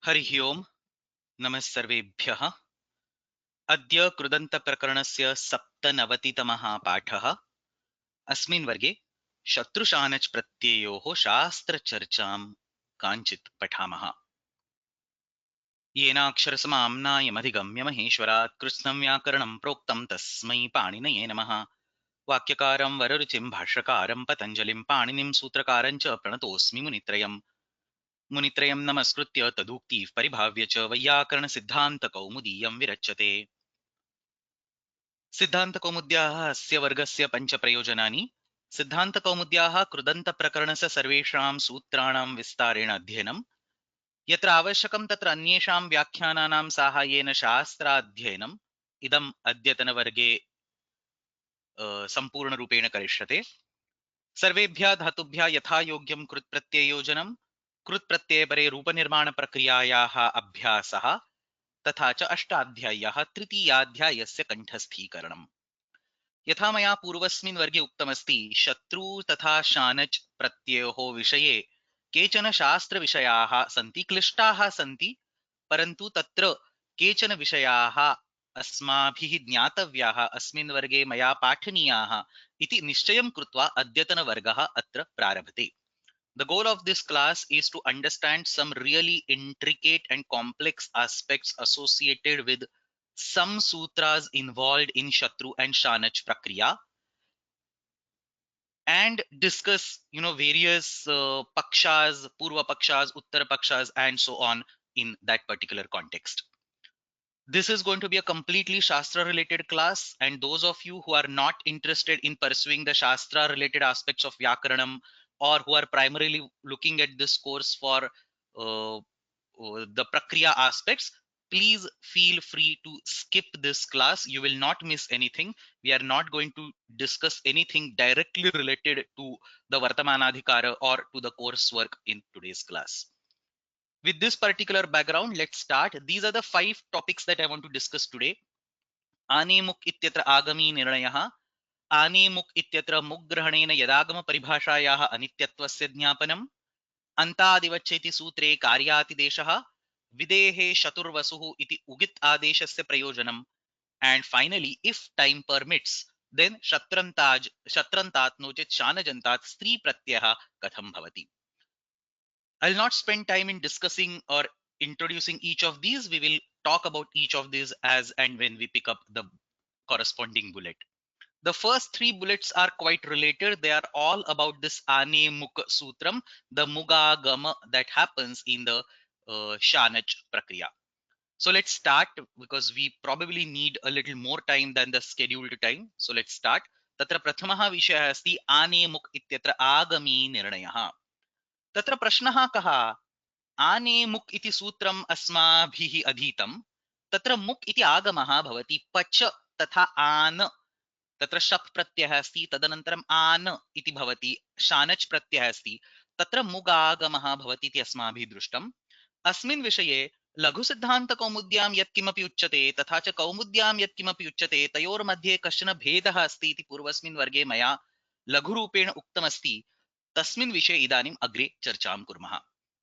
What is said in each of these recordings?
हरिः ओम् नमः सर्वेभ्यः। अद्य कृदन्तप्रकरणस्य 97तमः पाठः। अस्मिन् वर्गे शत्रुशानच् प्रत्ययोः शास्त्रचर्चां काञ्चित् पठामः। येनाक्षरसमाम्नायमधिगम्य महेश्वरात् कृत्स्नं व्याकरणं प्रोक्तं तस्मै पाणिनये नमः। वाक्यकारं वररुचिं भाष्यकारं पतञ्जलिं पाणिनिं सूत्रकारं च प्रणतोऽस्मि मुनित्रयम्। मुनित्रयं नमस्कृत्य तदुक्तिः परिभाव्य च वैयाकरणसिद्धान्तकौमुदीयं विरच्यते। सिद्धान्तकौमुद्याः अस्य वर्गस्य पञ्चप्रयोजनानि। सिद्धान्तकौमुद्याः कृदन्तप्रकरणस्य सर्वेषां सूत्राणां विस्तारेण अध्ययनं, यत्र आवश्यकं तत्र अन्येषां व्याख्यानानां साहाय्येन शास्त्राध्ययनम् इदम् अद्यतनवर्गे सम्पूर्णरूपेण करिष्यते। सर्वेभ्यः धातुभ्यः यथायोग्यं कृत्प्रत्यययोजनं, कृत्प्रत्ययपरे रूपनिर्माणप्रक्रियायाः अभ्यासः तथा च अष्टाध्याय्यः तृतीयाध्यायस्य कण्ठस्थीकरणम्। यथा मया पूर्वस्मिन् वर्गे उक्तमस्ति, शत्रु तथा शानच् प्रत्ययोः विषये केचन शास्त्रविषयाः सन्ति, क्लिष्टाः सन्ति, परन्तु तत्र केचन विषयाः अस्माभिः ज्ञातव्याः, अस्मिन् वर्गे मया पाठनीयाः इति निश्चयं कृत्वा अद्यतनवर्गः अत्र प्रारभते। The goal of this class is to understand some really intricate and complex aspects associated with some sutras involved in Shatru and Shanach Prakriya, and discuss various pakshas, purva pakshas, uttara pakshas, and so on in that particular context. This is going to be a completely shastra related class, and those of you who are not interested in pursuing the shastra related aspects of Vyakaranam, or who are primarily looking at this course for the prakriya aspects, please feel free to skip this class. You will not miss anything. We are not going to discuss anything directly related to the Vartamanadhikara or to the coursework in today's class. With this particular background, let's start. These are the 5 topics that I want to discuss today. आनेमुक् इत्यत्र आगमी निर्णयः, आनेमुक् इत्यत्र मुग्ग्रहणेन यदागम परिभाषायाः अनित्यत्वस्य ज्ञापनम्, अन्तादिवच्छेति सूत्रे कार्यातिदेशः, विदेहे शतुर्वसुः इति उगित् आदेशस्य प्रयोजनम्, and finally, if time permits, then शत्रन्तात् नो चेत् शानजन्तात् स्त्री प्रत्ययः कथं भवति. I'll not spend time in discussing or introducing each of these. We will talk about each of these as and when we pick up the corresponding bullet. The first 3 bullets are quite related. They are all about this Ane Mukha Sutram, the Mugagama that happens in the Shanach Prakriya. So let's start, because we probably need a little more time than the scheduled time. So let's start. Tatra prathamaha vishayah asti Ane Mukh ityatra Agami Nirnayah. Tatra prashnah kaha? आने मुक् इति सूत्रम् अस्माभिः अधीतं, तत्र मुक् इति आगमः भवति, पच तथा आन, तत्र शप् प्रत्ययः अस्ति, तदनन्तरम् आन इति भवति, शानच् प्रत्ययः अस्ति, तत्र मुगागमः भवति इति अस्माभिः दृष्टम्। अस्मिन् विषये लघुसिद्धान्तकौमुद्यां यत्किमपि उच्यते तथा च कौमुद्यां यत्किमपि उच्यते तयोर्मध्ये कश्चन भेदः अस्ति इति पूर्वस्मिन् वर्गे मया लघुरूपेण उक्तमस्ति। तस्मिन् विषये इदानीम् अग्रे चर्चां कुर्मः.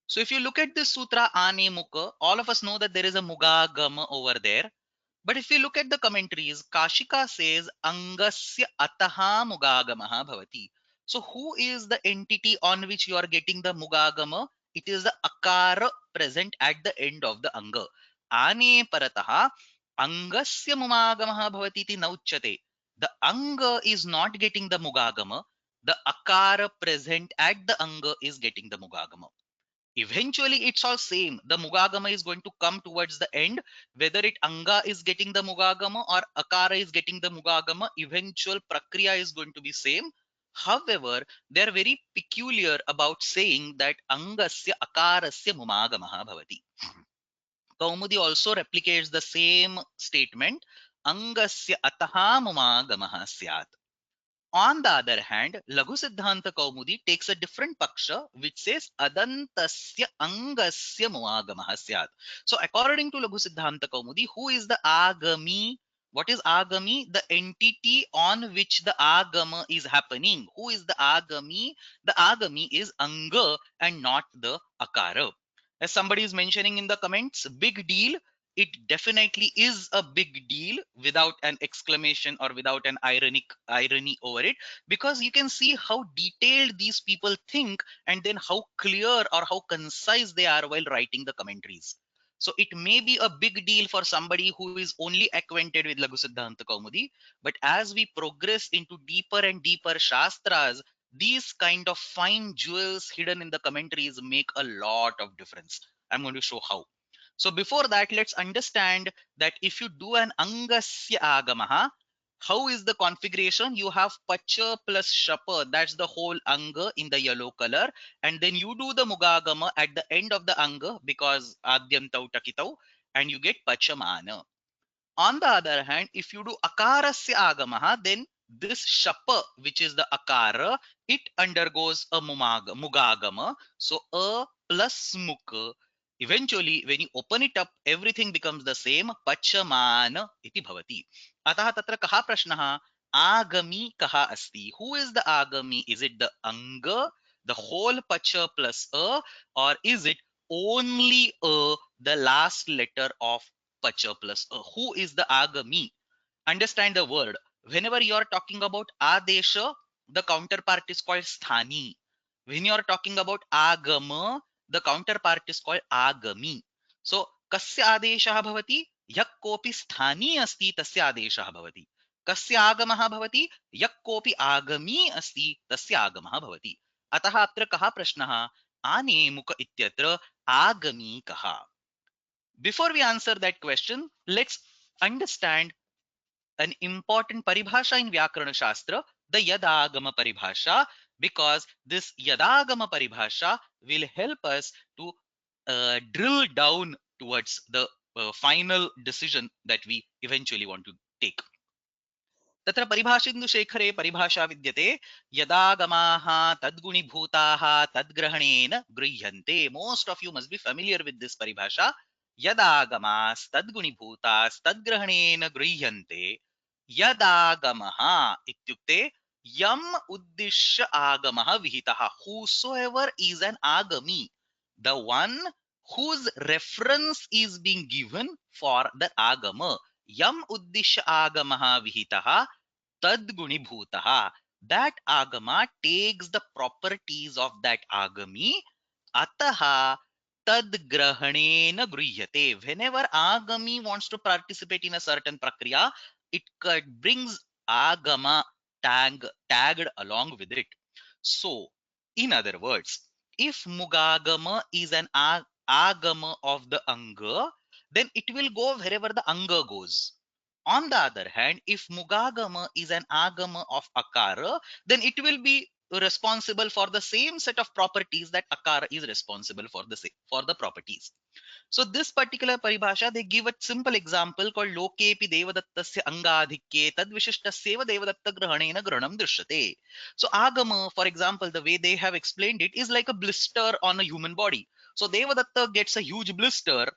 So if you look at this sutra Ane Mukha, all of us know that there is a Mugagama over there. But if you look at the commentaries, Kashika says Angasya Ataha Mugagamaha Bhavati. So who is the entity on which you are getting the Mugagama? It is the Akara present at the end of the Anga. Ane Parataha Angasya Mugagamaha Bhavati iti nauchyate. The Anga is not getting the Mugagama. The Akara present at the Anga is getting the Mugagama. Eventually it's all same. The Mugagama is going to come towards the end. Whether it Anga is getting the Mugagama or Akara is getting the Mugagama, eventual Prakriya is going to be same. However, they are very peculiar about saying that Angasya Akarasya Mumagamaha Bhavati. Kaumudi also replicates the same statement, Angasya Ataha Mumagamaha Syat. On the other hand, Laghu Siddhanta Kaumudi takes a different paksha, which says Adantasya Angasya Muagamaha Syat. So according to Laghu Siddhanta Kaumudi, who is the Agami? What is Agami? The entity on which the Agama is happening. Who is the Agami? The Agami is Anga and not the Akara. As somebody is mentioning in the comments, big deal. It definitely is a big deal without an exclamation or without an irony over it, because you can see how detailed these people think and then how clear or how concise they are while writing the commentaries. So it may be a big deal for somebody who is only acquainted with Laghu Siddhanta Kaumudi, but as we progress into deeper and deeper Shastras, these kind of fine jewels hidden in the commentaries make a lot of difference. I'm going to show how. So before that, let's understand that if you do an Angasya Agamaha, how is the configuration? You have Pacha plus Shapa, that's the whole Anga in the yellow color, and then you do the Mugagama at the end of the Anga because Adyantau Takitau, and you get Pachamana. On the other hand, if you do akarasya agamaha, then this shapa, which is the akara, it undergoes a mugagama. So a plus muk. Eventually, when you open it up, everything becomes the same. Pachamana iti bhavati. Atah tatra kaha prashnah? Agami kaha asti. Who is the agami? Is it the anga, the whole pacha plus a, or is it only a, the last letter of pacha plus a? Who is the agami? Understand the word. Whenever you are talking about adesha, the counterpart is called sthani. When you are talking about agama, the counterpart is called agami. So kasya adeshah bhavati? Yak kopi sthani asti tasya adeshah bhavati. Kasya agamah bhavati? Yak kopi agami asti tasya agamah bhavati. अतः अत्र कः प्रश्नः? आनेमुक इत्यत्र आगमी कः? Before we answer that question, let's understand an important paribhasha in Vyakarana Shastra, the Yadagama paribhasha, because this Yadagama paribhasha will help us to drill down towards the final decision that we eventually want to take. तत्र परिभाषिन्दु शेखरे परिभाषा विद्यते यदागमाः तद्गुणीभूताः तद्ग्रहणेन गृह्यन्ते. Most of you must be familiar with this paribhasha. यदागमास्तद्गुणीभूतास्तद्ग्रहणेन गृह्यन्ते. यदागमः इत्युक्ते यम उद्दिश्य आगमः विहितः. Whosoever is an agami, the one whose reference is being given for the agama. Yam uddishya agamah vihitah tadgunibhutah. That agama takes the properties of that agami. Ataha tadgrahanena griyate. Whenever agami wants to participate in a certain prakriya, it brings agama tagged along with it. So, in other words, if mugagama is an agama of the anga, then it will go wherever the anga goes. On the other hand, if mugagama is an agama of akara, then it will be responsible for the same set of properties that akara is responsible for the properties. So this particular paribhasha, they give a simple example called lokepi devadattasya angadhikke tadvishishtasyeva devadatta grahanena grahanam drishyate. So agama, for example, the way they have explained it is like a blister on a human body. So devadatta gets a huge blister,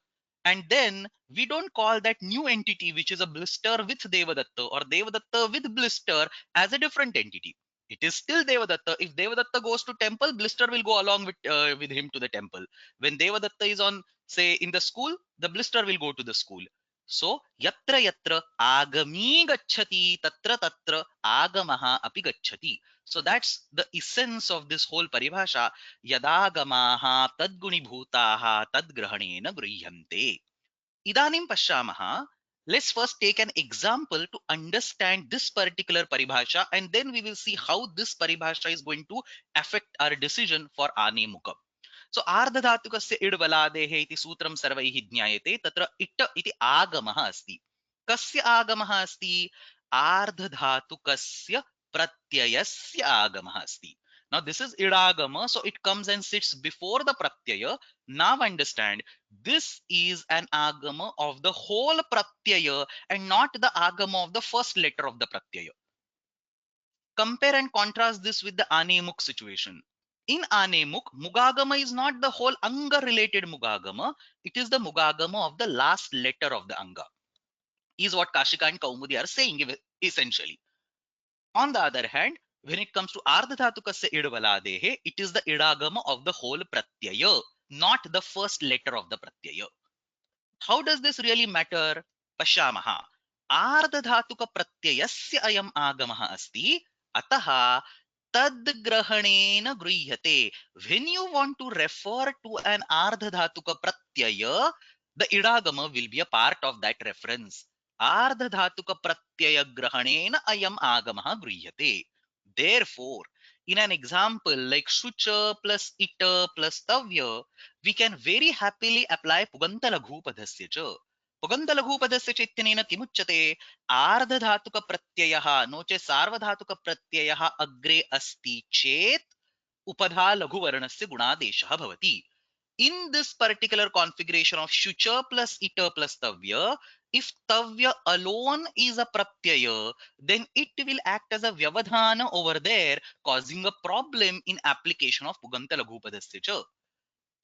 and then we don't call that new entity which is a blister with devadatta or devadatta with blister as a different entity. It is still devadatta. If devadatta goes to temple, blister will go along with him to the temple. When devadatta is on, say, in the school, the blister will go to the school. So yatra yatra agami gacchati tatra tatra agamaha api gacchati. So that's the essence of this whole paribhasha. Yadagamaha tadgunibhutaha tadgrahanena grihante. Idanim pashyamaha. Let's first take an example to understand this particular paribhasha, and then we will see how this paribhasha is going to affect our decision for anemukha. So आर्धधातुकस्य इड् बलादेः इति सूत्रं सर्वैः ज्ञायते. तत्र it इति आगमः अस्ति. कस्य आगमः अस्ति? आर्धधातुकस्य प्रत्ययस्य आगमः अस्ति. Now this is idagama, so it comes and sits before the pratyaya. Now understand, this is an agama of the whole pratyaya and not the agama of the first letter of the pratyaya. Compare and contrast this with the anemuk situation. In anemuk, mugagama is not the whole anga related mugagama, it is the mugagama of the last letter of the anga, is what Kashika and Kaumudi are saying essentially. On the other hand, when it comes to ardhadhatukasya idvaladehe, it is the idagama of the whole pratyaya. not the first letter of the pratyaya. How does this really matter? Pashyamaha. आर्धधातुकप्रत्ययस्य अयम् आगमः अस्ति, अतः तद्ग्रहणेन गृह्यते. When you want to refer to an ardhadhatuka pratyaya, the idagama will be a part of that reference. Ardhadhatuka pratyaya grahanena ayam agamah gryhyate. Therefore, in an example like shucha plus ita plus tavya, we can very happily apply puganta laghupadhasya cha. पुगन्त लघुपदस्य च इत्यनेन किमुच्यते आर्धधातुकप्रत्ययः no चेत् सार्वधातुकप्रत्ययः अग्रे अस्ति चेत् उपधा लघुवर्णस्य गुणादेशः भवति. In this particular configuration of shucha plus ita plus tavya, if tavya alone is a pratyaya, then it will act as a vyavadhana over there, causing a problem in application of puganta laghupadasya cha.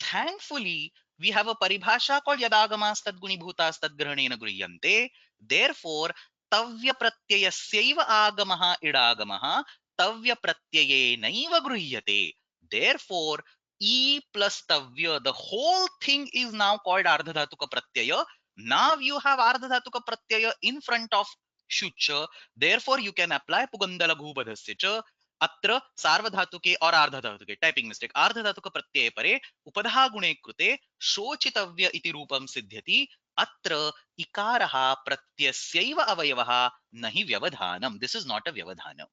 Thankfully, we have a paribhasha called yadagamastad gunibhutastad granena griyante. Therefore, tavya pratyayasaiva agamaha idagamaha tavya pratyaye naiva griyate. Therefore, e plus tavya, the whole thing is now called ardhadhatuka pratyaya. Now you have ardhadhatuka pratyaya in front of shucha. Therefore, you can apply pugandala ghubadhasya cha. अत्र सार्वधातुके और आर्धधातुके typing mistake आर्धधातुक प्रत्यय परे उपधा गुणे कृते शोचितव्य इति रूपं सिद्ध्यति. अत्र इकारः प्रत्ययस्यैव अवयवः न हि व्यवधानम्. दिस इज नॉट अ व्यवधानम्.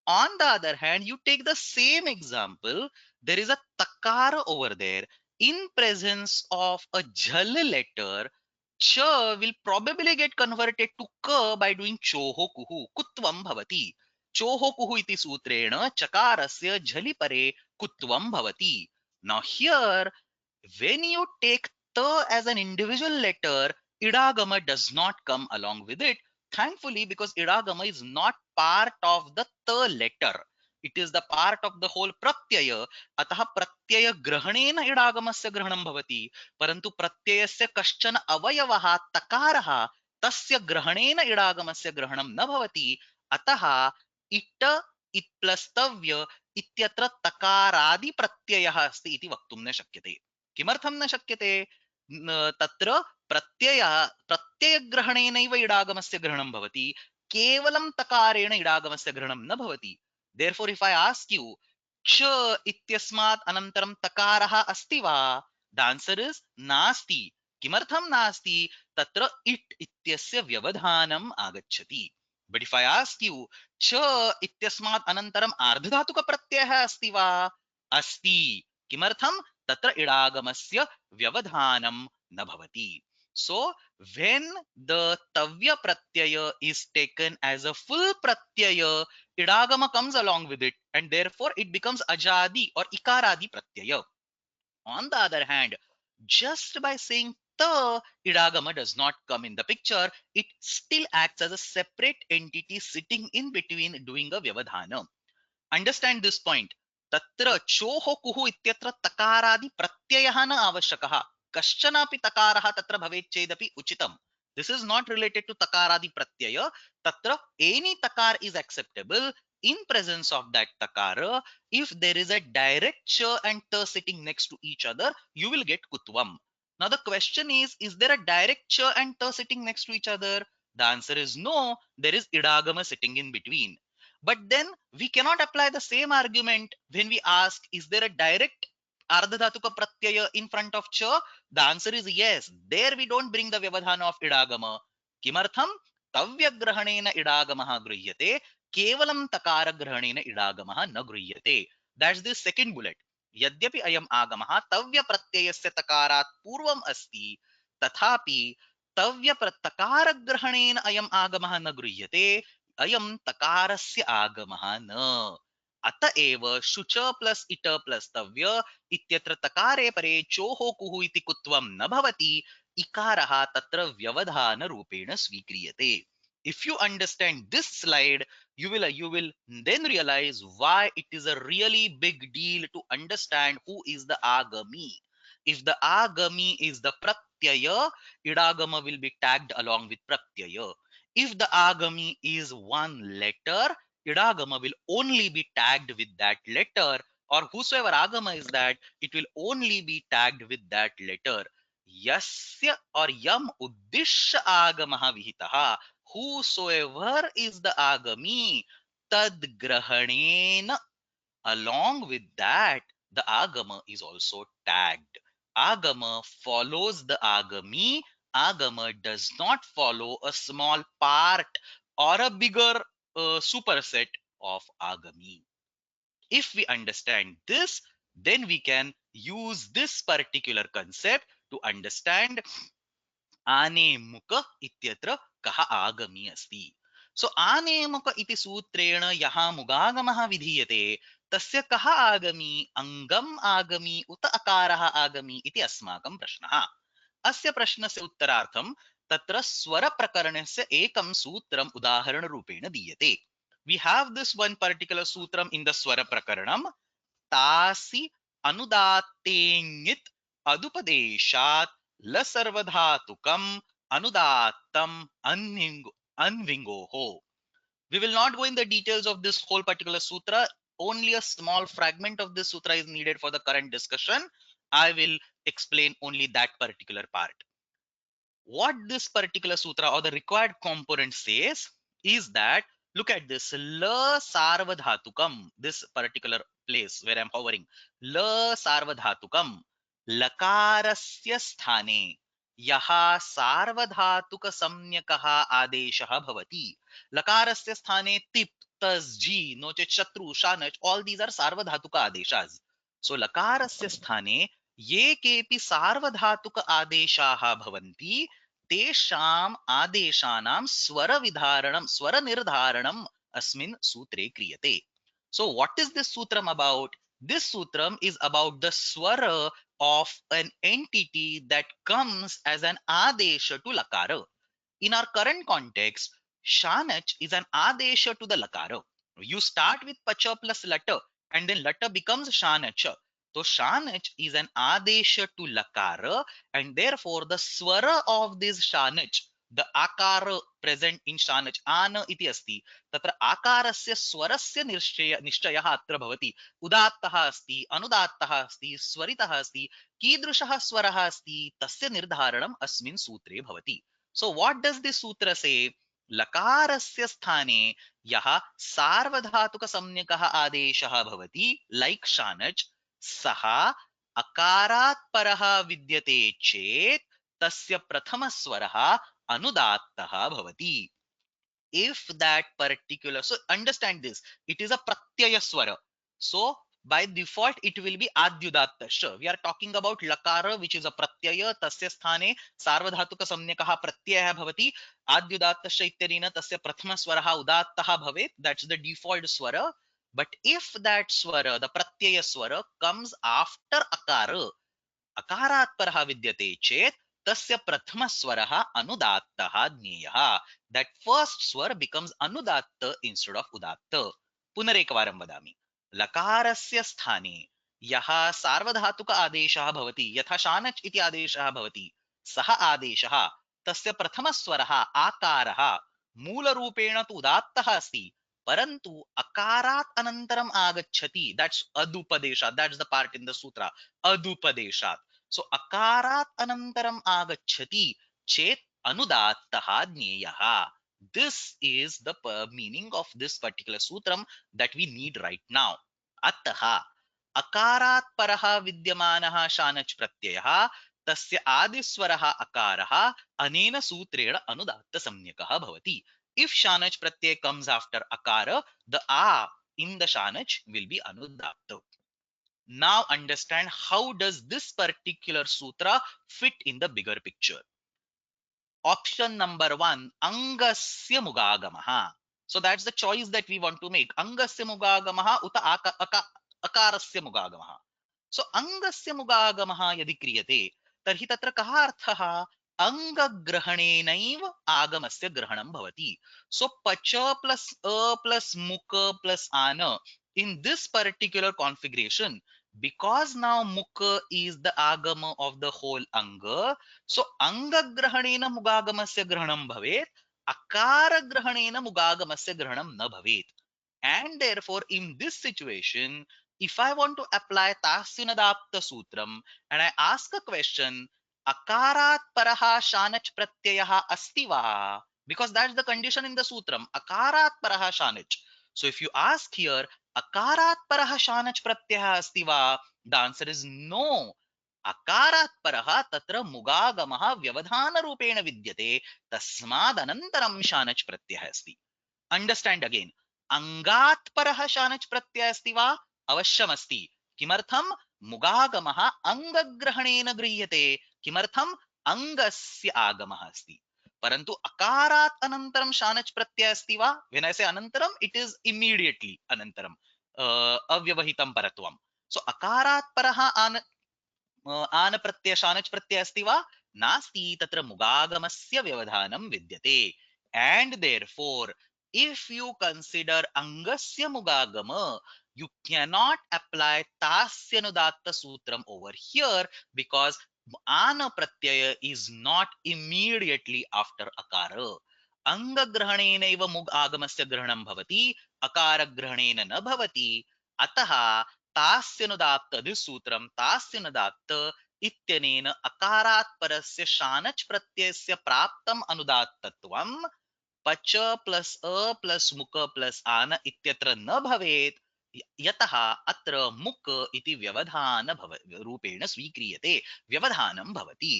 On the other hand, you take the same example, there is a takara over there. In presence of a jhal letter, cha will probably get converted to ka by doing choho kuhu. Kutvam bhavati. Choho kuhu iti sutrena chakarasya jhali pare kutvam bhavati. Now here, when you take ta as an individual letter, idagama does not come along with it. Thankfully, because idagama is not part of the ta letter, it is the part of the whole pratyaya. अतः प्रत्यय ग्रहणेन इडागमस्य ग्रहणं भवति, परन्तु प्रत्ययस्य कश्चन अवयवः तकारः तस्य ग्रहणेन इडागमस्य ग्रहणं न भवति. अतः इट इत्प्लस्तव्य इत्यत्र तकारादि प्रत्ययः अस्ति इति वक्तुं न शक्यते. किमर्थं न शक्यते? तत्र प्रत्ययग्रहणेनैव इडागमस्य ग्रहणं भवति, केवलं तकारेण इडागमस्य ग्रहणं न भवति. Therefore, if I ask you, च इत्यस्मात् अनन्तरं तकारः अस्ति वा? The answer is नास्ति. किमर्थं नास्ति? तत्र इट् इत्यस्य व्यवधानम् आगच्छति. But if I ask you, च इत्यस्मात् अनन्तरम् आर्धधातुकप्रत्ययः अस्ति वा? अस्ति. किमर्थं? तत्र इडागमस्य व्यवधानं न भवति. So when the tavya pratyaya is taken as a full pratyaya, idagama comes along with it, and therefore it becomes ajadi or ikaradi pratyaya. On the other hand, just by saying ta, idagama does not come in the picture. It still acts as a separate entity sitting in between doing a vyavadhana. Understand this point. तत्र चोः कुः इत्यत्र तकारादि प्रत्ययः न आवश्यकः. कश्चनापि तकारः तत्र भवेत् चेदपि उचितम्. This is not related to takaradi pratyaya. Tatra any takar is acceptable in presence of that takara. If there is a direct cha and ta sitting next to each other, you will get kutvam. Now the question is there a direct cha and ta sitting next to each other? The answer is no. There is idagama sitting in between. But then we cannot apply the same argument when we ask, is there a direct ardhadhatuka pratyaya in front of cha? The answer is yes. There we don't bring the vyavadhana of idagama. Kimartham? Tavyagrahanena idagamaha gryhyate. Kevalam takaragrahanena idagamaha na gryhyate. That's the second bullet. यद्यपि अयम आगमः तव्य प्रत्ययस्य तकारात् पूर्वम् अस्ति, तथापि तव्य तकार ग्रहणेन अयम आगमः न गृह्यते. अयम तकारस्य आगमः न. अतएव शुच प्लस इट प्लस तव्य इत्यत्र तकारे परे चोः कुः इति कुत्वं न भवति. इकारः तत्र व्यवधान रूपेण स्वीक्रियते. If you understand this slide, you will then realize why it is a really big deal to understand who is the agami. If the agami is the pratyaya, idagama will be tagged along with pratyaya. If the agami is one letter, idagama will only be tagged with that letter or whosoever agama is that, it will only be tagged with that letter. Yasya or yam uddishya agamaha vihitaha. Whosoever is the agami, tad grahanena. Along with that, the agama is also tagged. Agama follows the agami. Agama does not follow a small part or a bigger superset of agami. If we understand this, then we can use this particular concept to understand आनेमुक इत्यत्र कः आगमी अस्ति. सो आनेमुक इति सूत्रेण यः मुगागमः विधीयते तस्य कः आगमी, अङ्गम् आगमी उत अकारः आगमी इति अस्माकं प्रश्नः. अस्य प्रश्नस्य उत्तरार्थं तत्र स्वरप्रकरणस्य एकं सूत्रम् उदाहरणरूपेण दीयते. We have this one particular sutram in the swara prakaranam. तासि अनुदात्तेङित् अदुपदेशात् लसर्वधातुकम् अनुदात्तम् अन्विङ्गोः. We will not go in the details of this whole particular sutra. Only a small fragment of this sutra is needed for the current discussion. I will explain only that particular part. What this particular sutra or the required component says is that, look at this, la sarvadhatukam, this particular place where I'm hovering, la sarvadhatukam, lakarasya sthane yaha sarvadhatuka samyakaha adeshaha bhavati. Lakarasya sthane tip, tas, ji, noche, shatru, shanach, all these are sarvadhatuka adeshas. So lakarasya sthane ये केपि सार्वधातुक आदेशाः भवन्ति तेषाम् आदेशानां स्वरविधारणं स्वरनिर्धारणम् अस्मिन् सूत्रे क्रियते. So what is this sutram about? This sutram is about the swara of an entity that comes as an adesha to lakara. In our current context, shanach is an adesha to the lakara. You start with pacha plus lata and then lata becomes shanacha. So shanach is an adesha to lakara, and therefore the swara of this shanach, the akara present in shanach, ana iti asti, tatra akarasya swarasya nishchayah atra bhavati. Udattah asti, anudattah asti, swaritah asti, कीदृशः स्वरः अस्ति तस्य निर्धारणम् अस्मिन् सूत्रे भवति. So what does this sutra say? लकारस्य स्थाने यः सार्वधातुकसंज्ञकः आदेशः भवति, like shanach, सः अकारात् परः विद्यते चेत् तस्य प्रथमस्वरः अनुदात्तः भवति. If that particular, so understand this, it is a pratyaya swara. So by default it will be adyudattasya. We are talking about lakara, which is a pratyaya, tasya sthane sarvadhatuka samnyakah pratyayah bhavati, adyudattasya ityarena tasya prathama swaraha udattaha bhavet. That's the default swara. But if that swara, the pratyaya swara, comes after akara, akarat parah vidyate chet tasya prathama swaraha anudattah jneyah. That first swar becomes anudatta instead of udatta. पुनरेकवारं वदामि. लकारस्य स्थाने यः सार्वधातुक आदेशः भवति, यथा शानच् इति आदेशः भवति, सः आदेशः तस्य प्रथमस्वरः आकारः मूलरूपेण तु उदात्तः अस्ति, परन्तु अकारात् अनन्तरम् आगच्छति. That's adupадesha. That's the part in the sutra. Adupадeshat. So akarat anantaram agachati chet anudattah jneyah. This is the meaning of this particular sutram that we need right now. Attaha akarat paraha vidyamanaha shanach pratyayah tasya adiswaraha akaraha anena sutrena anudatta samnyakah bhavati. If shanach pratyay comes after akara, the a in the shanach will be anudatta. Now understand how does this particular sutra fit in the bigger picture. Option number 1, angasya mugagamaha. So that's the choice that we want to make. Angasya mugagamaha uta akarasya mugagamaha. So angasya mugagamaha yadi kriyate tarhi tatra kaha arthaha angagrahanenaiva agamasya grahanam bhavati. So pacha plus a plus muka plus ana, in this particular configuration, because now mukha is the agama of the whole anga, so anga grahanena mugagamasya grahanam bhavet, akara grahanena mugagamasya grahanam na bhavet. And therefore in this situation, if I want to apply Tasyanadapta Sutram and I ask a question, Akarat paraha shanach pratyayah asti va? Because that's the condition in the Sutram. Akarat paraha shanach. So if you ask here, Akarat paraha shanach pratyayah asti va? The answer is no. Akarat paraha tatra mugagamaha vyavadhana rupena vidyate tasmad anantaram shanach pratyayah asti. Understand again. Angat parah shanach pratyay asti va? Avashyam asti. Kimartham? Mugagamah angagrahanena griyate. Kimartham? Angasya agamah asti. Parantu akarat anantaram shanach pratyay asti va? When I say anantaram, it is immediately anantaram. Avyavahitam paratvam. So akarat paraha आन प्रत्यय शानच प्रत्यय अस्ति वा नास्ति तत्र मुगागमस्य व्यवधानं विद्यते and therefore if you consider angasya mugagama you cannot apply tasyanudatta sutram over here because ana pratyaya is not immediately after akara angagrahanenaiva mug agamasya grahanam bhavati akaragrahanena na bhavati ataha तास्यनुदात्त this सूत्रम तास्यनुदात्त इत्यनेन अकारात् परस्य शानच् प्रत्ययस्य प्राप्तम् अनुदात्तत्वं पच प्लस अ प्लस मुक प्लस आन इत्यत्र न भवेत् यतः अत्र मुक इति व्यवधान रूपेण स्वीक्रियते व्यवधानं भवति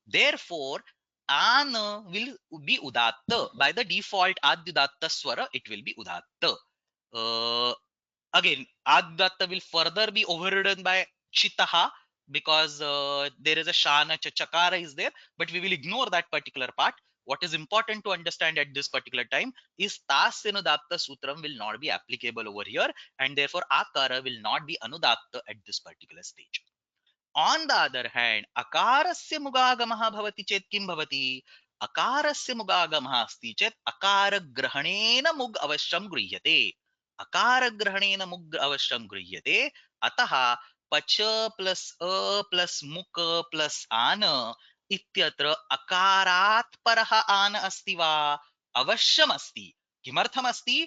therefore an will be udatta by the default adyudatta swara it will be udatta again addatta will further be overridden by chitaha because there is a shana chakara is there but we will ignore that particular part. What is important to understand at this particular time is tasyanudatta sutram will not be applicable over here and therefore akara will not be anudatta at this particular stage. On the other hand akarasya mugagamah bhavati chet kim bhavati अकारस्य मुगागमः अस्ति चेत् अकारग्रहणेन मुग् अवश्यं गृह्यते अकारग्रहणेन मुग् अवश्यं गृह्यते अतः पच plus अ प्लस मुक प्लस आन इत्यत्र अकारात् परः आन अस्ति वा अवश्यम् अस्ति किमर्थम् अस्ति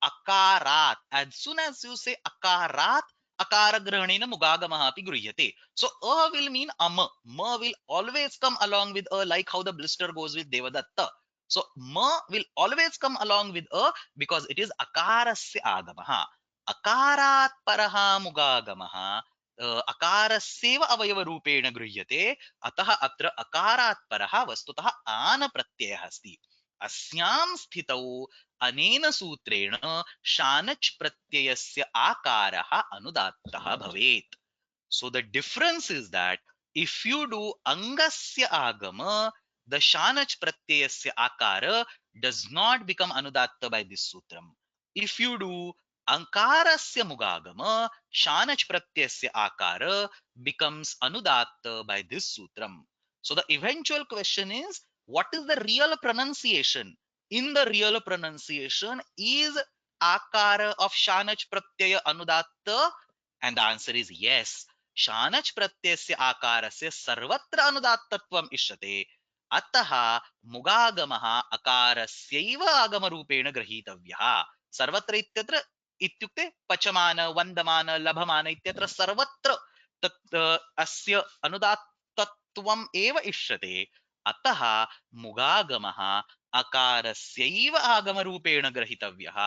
अकारात् as soon as you say अकारात् अकारग्रहणेन मुगागमः अपि गृह्यते so a will mean ma will always come along with a like how the blister goes with devadatta so ma will always come along with a because it is akarasya agamah akarat paraha mugagamah अकारस्यैव अवयवरूपेण गृह्यते अतः अत्र अकारात् परः वस्तुतः आन प्रत्ययः अस्ति अस्यां स्थितौ अनेन सूत्रेण शानच् प्रत्ययस्य आकारः अनुदात्तः भवेत्. So the difference is that if you do angasya agama, the shanach pratyayasya akara does not become anudatta by this sutram. If you do ankarasya mugagama, shanach pratyayasya akara becomes anudatta by this sutram. So the eventual question is, what is the real pronunciation? In the real pronunciation, is akara of shanach pratyaya anudatta? And the answer is yes. शानच् प्रत्ययस्य आकारस्य सर्वत्र अनुदात्तत्वम् इष्यते अतः मुगागमः अकारस्यैव आगमरूपेण गृहीतव्यः सर्वत्र इत्यत्र इत्युक्ते पचमान वन्दमान लभमान इत्यत्र सर्वत्र तत् अस्य अनुदात्तत्वम् एव इष्यते अतः मुगागमः अकारस्यैव आगमरूपेण गृहीतव्यः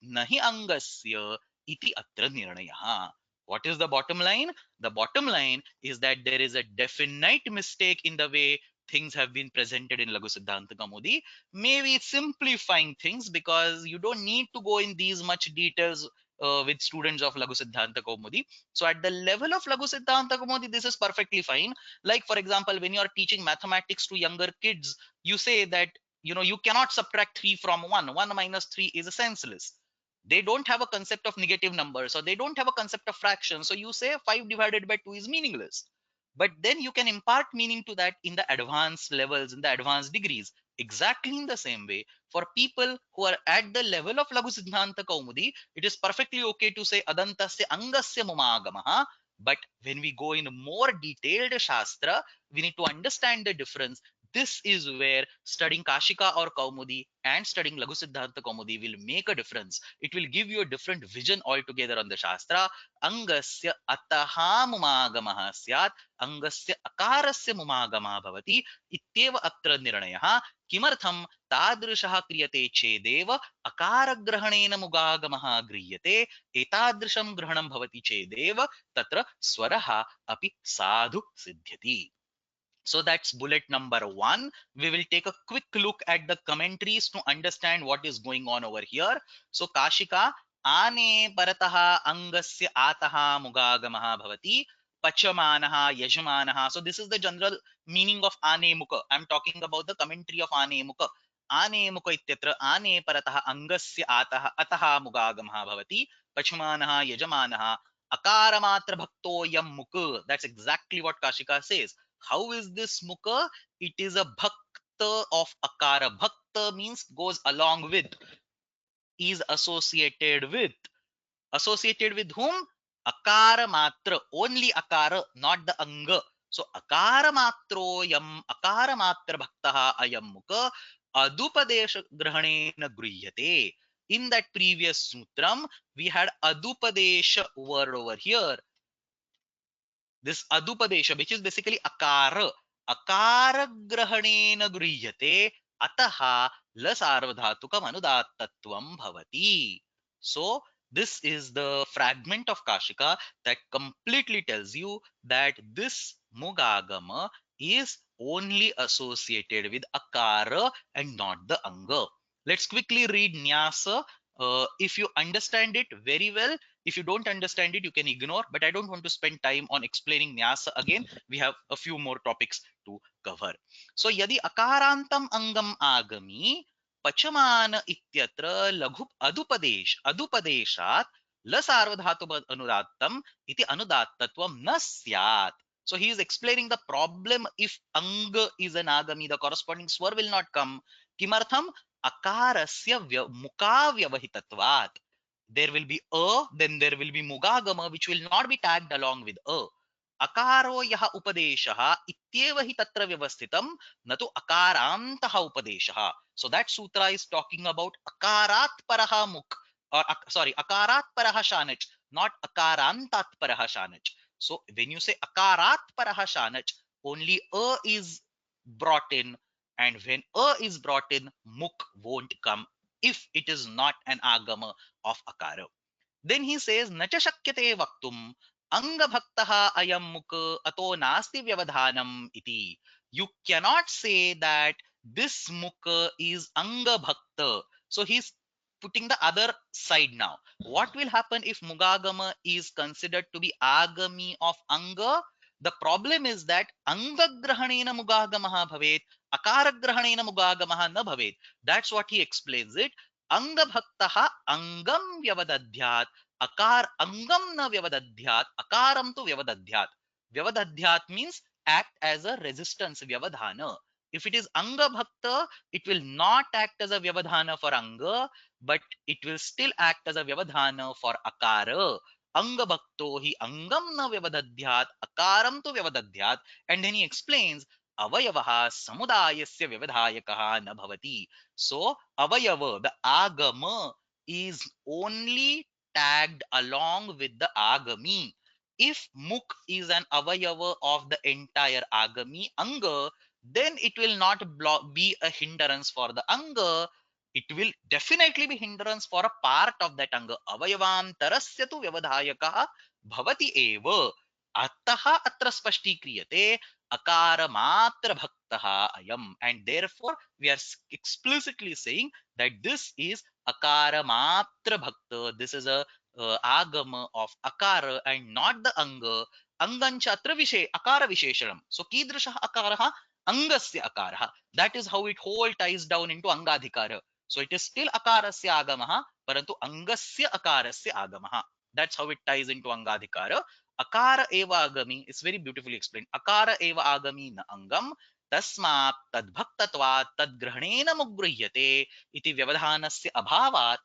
न हि अङ्गस्य इति अत्र निर्णयः. What is the bottom line? The bottom line is that there is a definite mistake in the way things have been presented in Laghu Siddhanta Kaumudi. Maybe it's simplifying things because you don't need to go in these much details with students of Laghu Siddhanta Kaumudi. So at the level of Laghu Siddhanta Kaumudi, this is perfectly fine. Like for example, when you are teaching mathematics to younger kids, you say that you cannot subtract 3 from 1. 1 minus 3 is senseless. They don't have a concept of negative numbers or they don't have a concept of fractions, so you say 5 divided by 2 is meaningless, but then you can impart meaning to that in the advanced levels, in the advanced degrees. Exactly in the same way, for people who are at the level of Laghu Siddhanta Kaumudi, it is perfectly okay to say adantasya angasya mumagamaha, but when we go in more detailed shastra, we need to understand the difference. this is where studying Kashika or Kaumudi and studying Laghu Siddhartha Kaumudi will make a difference. It will give you a different vision altogether on the Shastra. Angasya ataha mumagamaha syat, angasya akarasya mumagamaha bhavati, ityeva atra nirnayah. Kimartham तादृशः क्रियते चेदेव अकारग्रहणेन मुगागमः गृह्यते, एतादृशं ग्रहणं भवति चेदेव तत्र स्वरः अपि साधु सिद्ध्यति. So that's bullet number 1. We will take a quick look at the commentaries to understand what is going on over here. So Kashika, ane parataha angasya ataha mugagamah bhavati, pachamanaha yajamanaha. So this is the general meaning of ane mukha. I'm talking about the commentary of ane mukha. Ane mukha ityatra ane parataha angasya ataha ataha mugagamah bhavati, pachamanaha yajamanaha, akaramatra bhakto yam mukha. That's exactly what Kashika says. How is this mukha? It is a bhakta of akara. Bhakta means goes along with, is associated with. Associated with whom? Akara matra. Only akara, not the anga. So akara matro yam akara matra bhaktaha ayam mukha adupadesha grahanena gruhyate. In that previous sutram, we had adupadesha word over here. This adupadesha, which is basically akara, akara grahanena gruhyate, ataha lasarvadhatukam anudattatvam bhavati. So this is the fragment of Kashika that completely tells you that this mugagama is only associated with akara and not the anga. Let's quickly read nyasa. If you understand it very well, if you don't understand it, you can ignore, but I don't want to spend time on explaining nyasa again. We have a few more topics to cover. So yadi akarantam angam agami pachamana ityatra laghu adupadeshat lasarvadhatu anudattam iti anudattatvam na syat. So he is explaining the problem if anga is an agami, the corresponding swar will not come. Kimartham? Akarasya mukha vyavahitatvat. There will be a, then there will be mugagama, which will not be tagged along with a. Akaro yaha upadeshaha ityeva hi tatra vyavasthitam natu akarantaha upadeshaha. So that sutra is talking about akarat paraha muk, or sorry, akarat paraha shanach, not akarantat paraha shanach. So when you say akarat paraha shanach, only a is brought in, and when a is brought in, muk won't come if it is not an agama of akara. Then he says, Nacha shakyate vaktum anga bhaktaha ayam mukha ato nasti vyavadhanam iti. You cannot say that this mukha is anga bhakta. So he's putting the other side now. What will happen if mugagama is considered to be agami of anga? The problem is that anga grahanena mugagamaha bhavet, akara grahanena mugagamaha na bhavet. That's what he explains it. Anga bhaktaha angam vyavadadhyat, akar angam na vyavadadhyat, akaram tu vyavadadhyat. Vyavadadhyat means act as a resistance, vyavadhana. If it is anga bhakta, it will not act as a vyavadhana for anga, but it will still act as a vyavadhana for akara. Anga bhakto hi angam na vyavadadhyat, akaram tu vyavadadhyat. And then he explains, avayavaha samudayasya vyavadhayakaha na bhavati. So avayava, the agama, is only tagged along with the agami. If muk is an avayava of the entire agami anga, then it will not be a hindrance for the anga. It will definitely be hindrance for a part of that anga. Avayavantarasya tu vyavadhayakah bhavati eva. Ataha atra spashtikriyate akara matra bhaktaha ayam. And therefore we are explicitly saying that this is akara matra bhakta. This is a agama of akara and not the anga. Angancha atra akara visheshanam. So kidrishah akaraha angasya akaraha. That is how it whole ties down into angadhikara. So it is still akarasya agamaha, parantu angasya akarasya agamaha. That's how it ties into angadhikara. Akara eva agami is very beautifully explained. Akara eva agami na angam tasmat tadbhaktatvat tadgrahanena mugruhyate iti vyavadhanasya abhavat.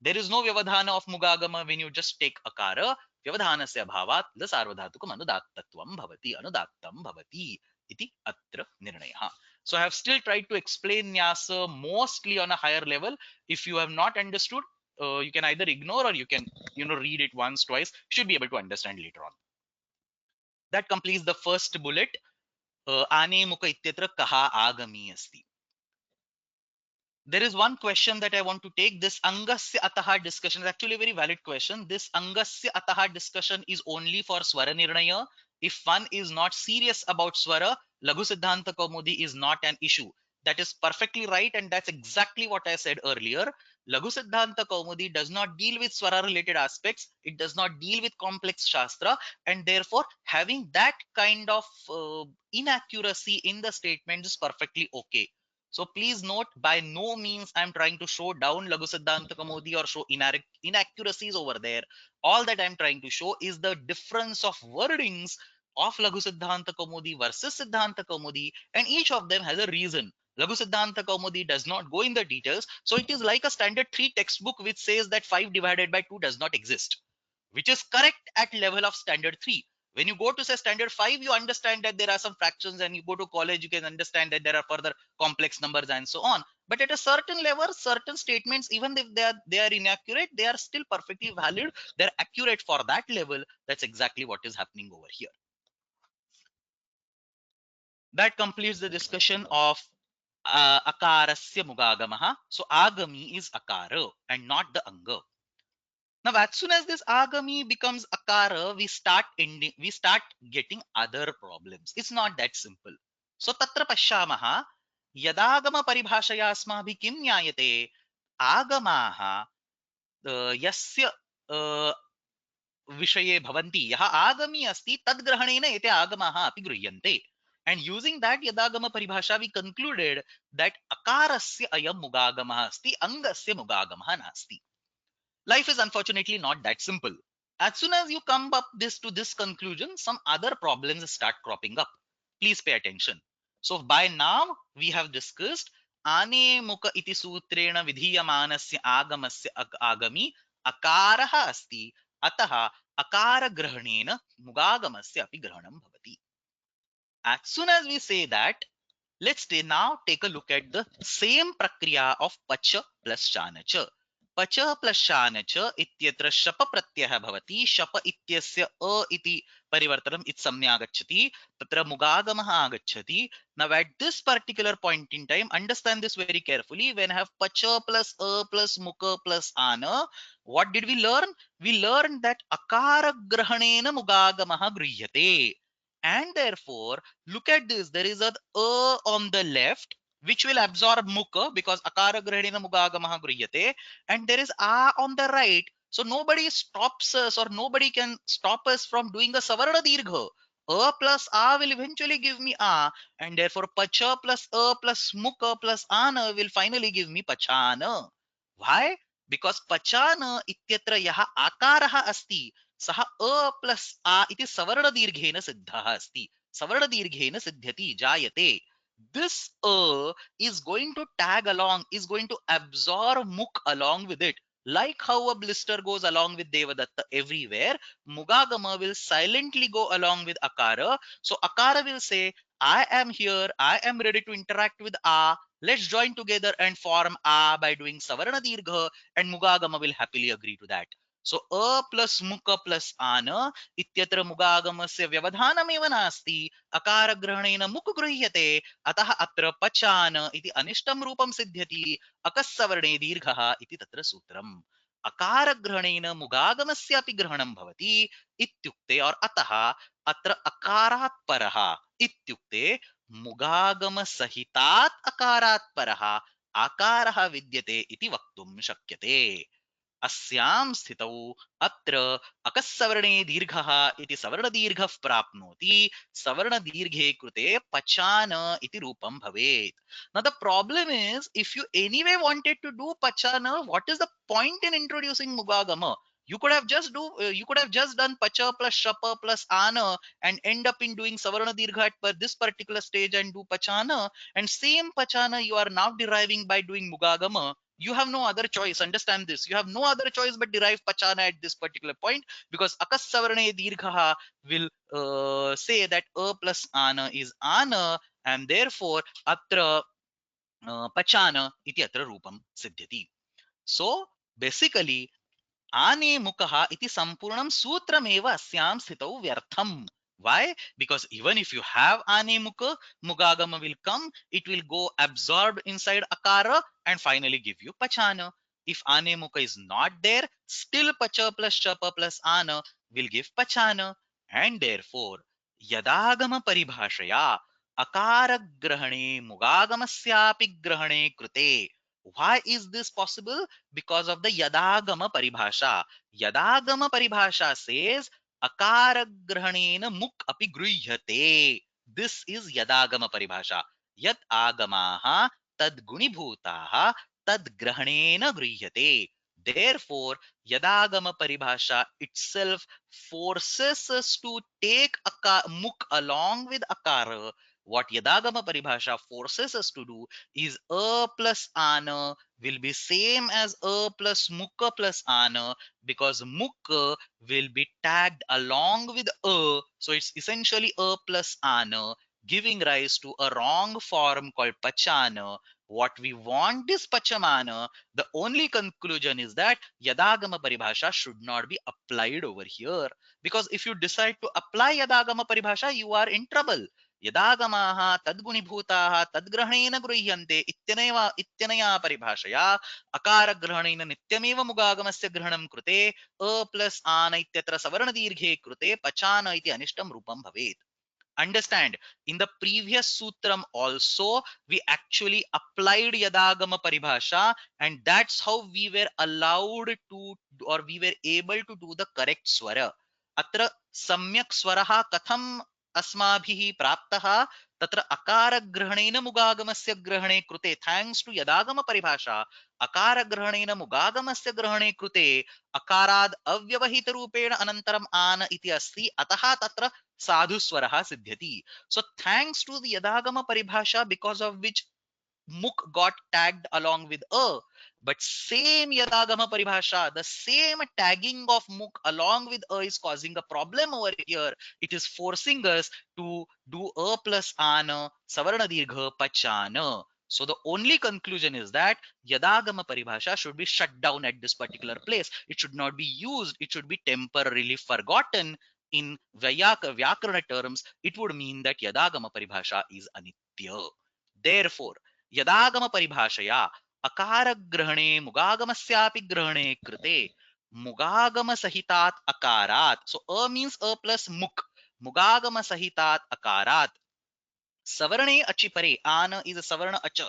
There is no vyavadhana of mugagama when you just take akara. Vyavadhanasya abhavat lasarvadhatukam anudattatvam bhavati anudattam bhavati iti atra nirnayaha. So I have still tried to explain nyasa mostly on a higher level. If you have not understood, you can either ignore or you can read it once, twice. Should be able to understand later on. That completes the first bullet. Ane mukha ityatra kaha agami asti. There is one question that I want to take. This angasya ataha discussion is actually a very valid question. This angasya ataha discussion is only for swara nirnaya. If one is not serious about swara, Laghu Siddhanta Kaumudi is not an issue. That is perfectly right, and that's exactly what I said earlier. Laghu Siddhanta Kaumudi does not deal with swara related aspects. It does not deal with complex shastra, and therefore having that kind of inaccuracy in the statement is perfectly okay. So please note, by no means I'm trying to show down Laghu Siddhanta Kaumudi or show inaccuracies over there. All that I'm trying to show is the difference of wordings of Laghu Siddhanta Kaumudi versus Siddhanta Kaumudi, and each of them has a reason. Laghu Siddhanta Kaumudi does not go in the details, so it is like a standard 3 textbook which says that 5 divided by 2 does not exist, which is correct at level of standard 3. When you go to say standard 5, you understand that there are some fractions, and you go to college, you can understand that there are further complex numbers and so on. But at a certain level, certain statements, even if they are inaccurate, they are still perfectly valid. They're accurate for that level. That's exactly what is happening over here. That completes the discussion of akarasya mugagamaha. So agami is akara and not the anga. Now, as soon as this agami becomes akara, we start getting other problems. It's not that simple. So tatra pashyamaha yadagama paribhashaya asmabhi kim nyayate agamaha yasya uh, विषये भवन्ति यः आगमी अस्ति तद्ग्रहणेन एते आगमाः अपि गृह्यन्ते. And using that yadagama paribhasha, we concluded that akarasya ayam mugagamah asti, angasya mugagamah nasti. Life is unfortunately not that simple. As soon as you come up to this conclusion, some other problems start cropping up. Please pay attention. So by now we have discussed ane mukha iti sutrena vidhiyamanasya agamasya agami akaraha asti ataha akara grahanena mugagamasya api grahanam bhavati. As soon as we say that, let's now take a look at the same prakriya of pacha plus shanacha. Pacha plus shanacha ityatra shapa pratyah bhavati. Shapa ityasya a iti parivartanam it samnya agacchati. Tatra mugagamah agacchati. Now at this particular point in time, understand this very carefully. When I have pacha plus a plus mukha plus ana, what did we learn? We learned that akara grahanena mugagamah grihyate. And therefore, look at this. There is a on the left which will absorb mukha because akara grahanena mugagamaha grihyate, and there is a on the right. So nobody stops us, or nobody can stop us from doing a savarna dirgha. A plus a will eventually give me a, and therefore pacha plus a plus mukha plus ana will finally give me pachana. Why? Because pachana ityatra yaha akaraha asti सः अ plus आ इति सवर्ण दीर्घेन सिद्धः अस्ति. सवर्ण दीर्घेन सिद्ध्यति जायते. This is going to tag along, is going to absorb muk along with it. Like how a blister goes along with Devadatta everywhere, Mugagama will silently go along with Akara. So Akara will say, I am here, I am ready to interact with A. Let's join together and form A by doing Savarna Dirgha, and Mugagama will happily agree to that. So a plus mukha plus ana ityatra mugagamasya vyavadhanam nasti akara grahanena mukha गृह्यते अतः अत्र पचान इति अनिष्टं रूपं सिद्ध्यति अकस्सवर्णे दीर्घः इति तत्र सूत्रम्. अकार ग्रहणेन मुगागमस्यापि ग्रहणं भवति इत्युक्ते और अतः अत्र अकारात् परः इत्युक्ते मुगागम सहितात् अकारात् परः आकारः विद्यते इति वक्तुं शक्यते. अस्यां स्थितौ अत्र अकस्सवर्णे दीर्घः इति सवर्णदीर्घः प्राप्नोति. सवर्णदीर्घे कृते पचान इति रूपं भवेत्. Now the problem is, if you anyway wanted to do pachana, what is the point in introducing mugagama? You could have just done pacha plus shapa plus ana and end up in doing savarna dirgha at this particular stage and do pachana, and same pachana you are now deriving by doing mugagama. You have no other choice. Understand this. You have no other choice but derive pachana at this particular point, because akasavarne dirgha will say that a plus ana is ana, and therefore atra pachana iti atra rupam siddhyati. So basically आने मुखः इति संपूर्णं सूत्रमेव अस्यां स्थितौ व्यर्थम. Why? Because even if you have ane mukha, mugagama will come, it will go absorbed inside akara and finally give you pachana. If ane mukha is not there, still pacha plus chapa plus ana will give pachana. And therefore yadagama paribhashaya akara grahane mugagamasyapi grahane krute. Why is this possible? Because of the yadagama paribhasha. Yadagama paribhasha says akara grahanena muk api gruhyate. This is yadagama paribhasha. Yat agamaha tad gunibhutaha tad grahanena gruhyate. Therefore, yadagama paribhasha itself forces us to take muk along with akara. What yadagama paribhasha forces us to do is a plus ana will be same as a plus mukha plus ana, because mukha will be tagged along with a, so it's essentially a plus ana, giving rise to a wrong form called pachana. What we want is pachamana. The only conclusion is that yadagama paribhasha should not be applied over here, because if you decide to apply yadagama paribhasha, you are in trouble. यदागमाः तद्गुणीभूताः तद्ग्रहणेन गृह्यन्ते इत्यनया परिभाषया अकारग्रहणेन नित्यमेव मुगागमस्य ग्रहणं कृते अ plus आन इत्यत्र सवर्णदीर्घे कृते पचान इति अनिष्टं रूपं भवेत्. Understand, in the previous sutram also we actually applied yadagama paribhasha, and that's how we were allowed to, or we were able to do the correct swara. Atra samyak swaraha katham अस्माभिः प्राप्तः तत्र अकारग्रहणेन मुगागमस्य ग्रहणे कृते, thanks to यदागम परिभाषा अकारग्रहणेन मुगागमस्य ग्रहणे कृते अकाराद् अव्यवहित रूपेण अनन्तरम् आन इति अस्ति, अतः तत्र साधुस्वरः सिद्ध्यति. So thanks to the yadagama paribhasha, because of which muk got tagged along with a, but same yadagama paribhasha, the same tagging of muk along with a is causing a problem over here. It is forcing us to do a plus ana savarna dirgha pachana. So the only conclusion is that yadagama paribhasha should be shut down at this particular place. It should not be used. It should be temporarily forgotten. In vyakarana terms, it would mean that yadagama paribhasha is anitya. Therefore, यदागम परिभाषया अकार ग्रहणे मुगागमस्यापि ग्रहणे कृते मुगागम सहितात् अकारात्, so a means a plus muk, मुगागम सहितात् अकारात् सवर्णे अचि परे, आन is सवर्ण अच,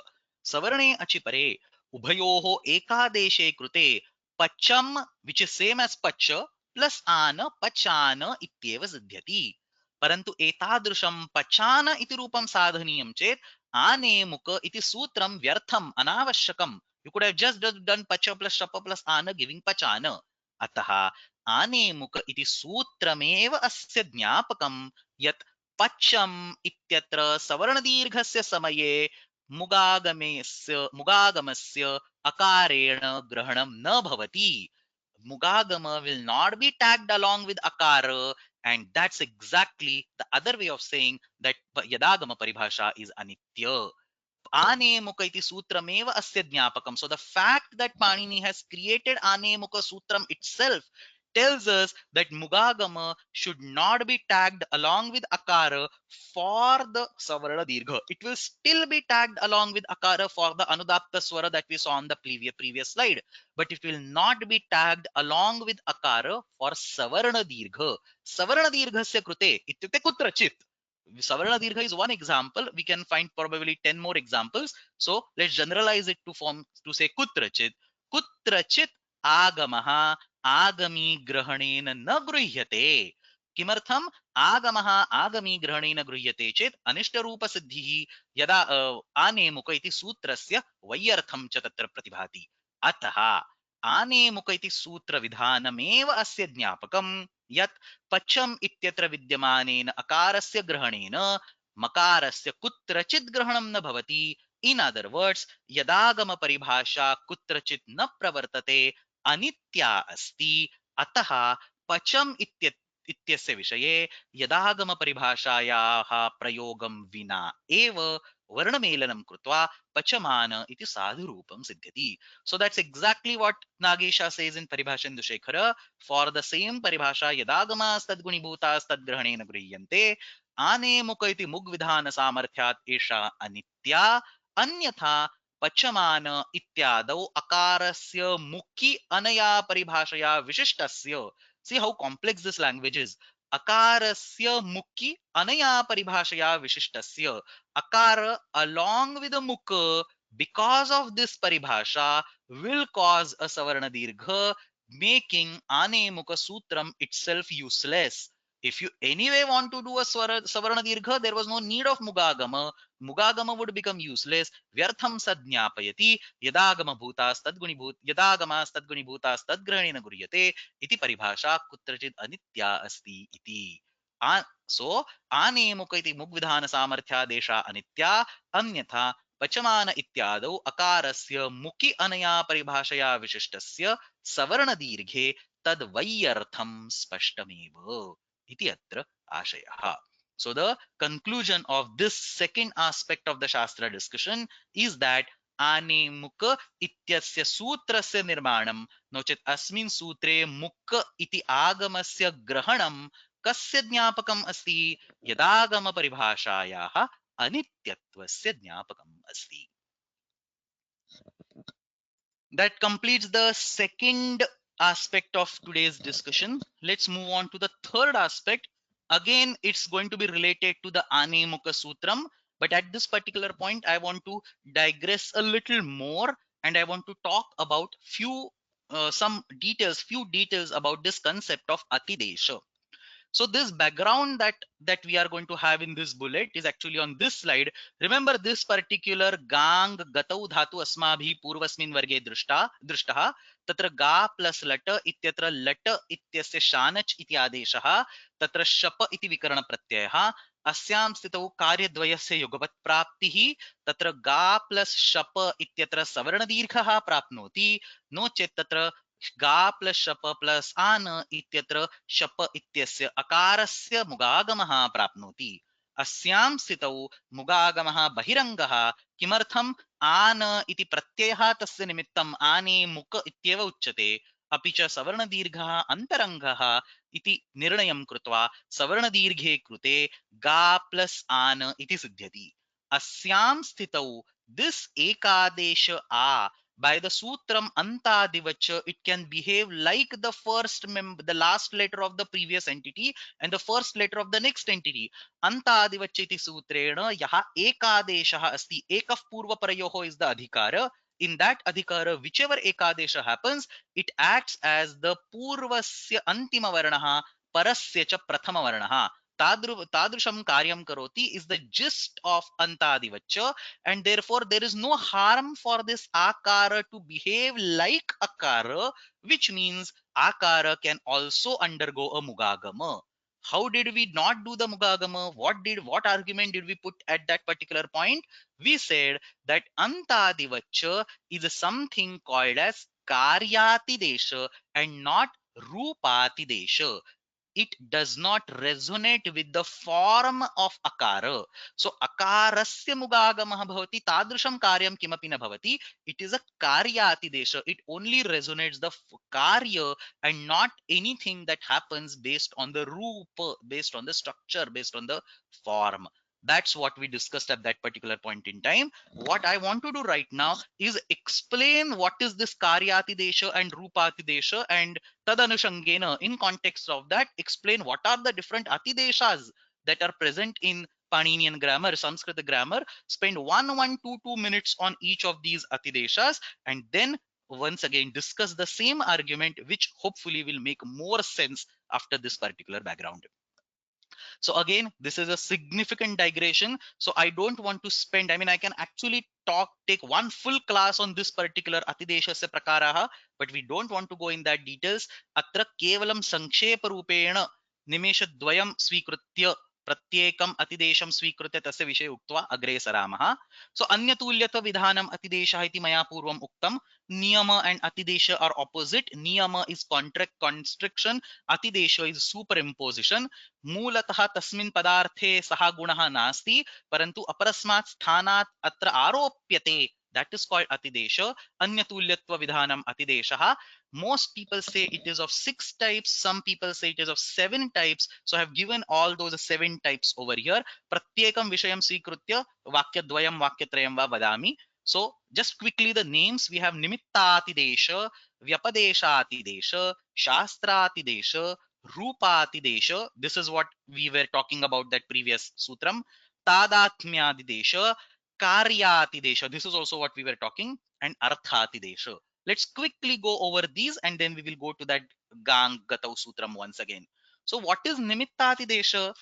सवर्णे अचि परे उभयोः एकादेशे कृते पचम विच इज सेम एज पच प्लस आन पचान इत्येव सिद्ध्यति. परंतु एतादृशं पचान इति रूपं साधनीयं चेत् आने मुक इति सूत्रं व्यर्थम् अनावश्यकम्. You could have just done pacha plus shapa plus ana giving pachana. अतः आने मुक इति सूत्रमेव अस्य ज्ञापकं यत् पच्यम् इत्यत्र सवर्णदीर्घस्य समये मुगागमस्य अकारेण ग्रहणं न भवति. Mugagama will not be tagged along with akara, and that's exactly the other way of saying that yadagama paribhasha is anitya. Ane mukha iti sutrameva asya jnapakam. So the fact that Panini has created ane mukha sutram itself tells us that mugagama should not be tagged along with akara for the savarna dirgha. It will still be tagged along with akara for the anudapta swara that we saw on the previous slide, but it will not be tagged along with akara for savarna dirgha. Savarna dirghasya krute ityukte kutrachit. Savarna Dirgha is one example. We can find probably 10 more examples. So let's generalize it to form to say kutrachit. Kutrachit agamaha agami grahanena na gruhyate. किमर्थम आगमः आगमी ग्रहणेन गृह्यते चेत् अनिष्टरूपसिद्धिः यदा आनेमुक इति सूत्रस्य वैयर्थं च तत्र प्रतिभाति. अतः आनेमुक इति सूत्रविधानमेव अस्य ज्ञापकं यत् पचम इत्यत्र विद्यमानेन अकारस्य ग्रहणेन मकारस्य कुत्रचित् ग्रहणं न भवति. इन अदर वर्ड्स यदागम परिभाषा कुत्रचित् न प्रवर्तते, अनित्या अस्ति. अतः पचम इत्यस्य विषये यदागम परिभाषायाः प्रयोगं विना एव वर्णमेलनं कृत्वा पचमान इति साधुरूपं सिद्ध्यति. So that's exactly what Nagesha says in Paribhashendu Shekhara. For the same paribhasha yadagamastadgunibhutashtadgrahanena गृह्यन्ते आने मुक इति मुग्विधान सामर्थ्यात् एषा अनित्या अन्यथा पचमान इत्यादौ अकारस्य मुखि अनया परिभाषया विशिष्टस्य. See how complex this language is. Akarasya mukhi anaya paribhashaya vishistasya. Akara along with the mukha, because of this paribhasha, will cause a savarna dirgha, making ane mukha sutram itself useless. If you anyway want to do a savarna dirgha, there was no need of mugagama. Mugagama would become useless. Vyartham sadnyapayati yadagama bhutas tadgunibhut yadagamas tadgunibhutas tadgranena guryate इति परिभाषा कुत्रचित् अनित्या अस्ति इति. सो आनेमुक इति मुग्विधान सामर्थ्यादेशा अनित्या अन्यथा पचमान इत्यादौ अकारस्य मुखि अनया परिभाषया विशिष्टस्य सवर्ण दीर्घे तद्वैयर्थं स्पष्टमेव इति अत्र आशयः. So the conclusion of this second aspect of the Shastra discussion is that आनेमुक इत्यस्य सूत्रस्य निर्माणं नो चेत् अस्मिन् सूत्रे मुक् इति आगमस्य ग्रहणं कस्य ज्ञापकम् अस्ति यदागम परिभाषायाः अनित्यत्वस्य ज्ञापकम् अस्ति. That completes the second aspect of today's discussion. Let's move on to the third aspect. Again, it's going to be related to the Anemukha Sutram, but at this particular point, I want to digress a little more and I want to talk about few details about this concept of Atidesha. So this background that we are going to have in this bullet is actually on this slide. Remember this particular gang gatau dhatu asmabhi purvasmin varge दृष्टः तत्र गा plus लट इत्यत्र लट इत्यस्य शानच् इति आदेशः तत्र शप इति विकरण प्रत्ययः अस्यां स्थितौ कार्यद्वयस्य युगपत् प्राप्तिः तत्र गा प्लस शप इत्यत्र सवर्णदीर्घः प्राप्नोति नो चेत् तत्र गा प्लस शप प्लस आन इत्यत्र शप इत्यस्य अकारस्य मुगागमः प्राप्नोति. अस्यां स्थितौ मुगागमः बहिरङ्गः. किमर्थम् आन इति प्रत्ययः तस्य निमित्तम् आने मुक इत्येव उच्यते. अपि च सवर्णदीर्घः अन्तरङ्गः इति निर्णयं कृत्वा सवर्णदीर्घे कृते गा प्लस आन इति सिद्ध्यति. अस्यां स्थितौ this ekadesh a by the sutram antadivach it can behave like the the last letter of the previous entity and the first letter of the next entity. Antadivach iti sutrena yaha ekadeshah asti. Ekaf purva parayoho is the adhikara. In that adhikara, whichever ekadesha happens, it acts as the purvasya antima varnaha parasya cha prathama varnaha. Tadrusham karyam karoti is the gist of antadivaccha, and therefore there is no harm for this akara to behave like akara, which means akara can also undergo a mugagama. How did we not do the mugagama? What argument did we put at that particular point? We said that antadivaccha is something called as karyatidesha and not rupatidesha. It does not resonate with the form of akara. So akarasya mugagamah bhavati tadrusham karyam kimapi na bhavati. It is a karyatidesha. It only resonates the karya and not anything that happens based on the rupa, based on the structure, based on the form. That's what we discussed at that particular point in time. What I want to do right now is explain what is this karyatidesha and rupatidesha, and Tadanushangena, in context of that, explain what are the different atideshas that are present in Paninian grammar, Sanskrit grammar. Spend 2 minutes on each of these atideshas, and then once again discuss the same argument, which hopefully will make more sense after this particular background. So again, this is a significant digression. So I don't want to spend, I mean, I can actually take one full class on this particular atideshasya prakaraha, but we don't want to go in that details. Atra kevalam sankshepa rupena nimeshadvayam svikritya प्रत्येकम् अतिदेशं स्वीकृत्य तस्य विषये उक्त्वा अग्रे सरामः. So अन्यतुल्यत्व विधानम् अतिदेशः इति मया पूर्वम् उक्तं. Niyama and atidesha are opposite. Niyama is contract constriction, atidesha is superimposition. मूलतः तस्मिन् पदार्थे सः गुणः नास्ति, परन्तु अपरस्मात् स्थानात् अत्र आरोप्यते. That is called atidesha. Anyatulyatva vidhanam atidesha. Most people say it is of 6 types. Some people say it is of 7 types. So I have given all those 7 types over here. Pratyekam vishayam svikritya vakyadvayam vakyatrayam va vadami. So just quickly the names we have: Nimittati-desha, Vyapadeshati-desha, Shastrati-desha, Rupati-desha. This is what we were talking about that previous sutram. Tadatmyadi-desha, Karyati-desha. This is also what we were talking. And Arthati-desha. Let's quickly go over these and then we will go to that Gang Gatau Sutram once again. So what is Nimittati-desha?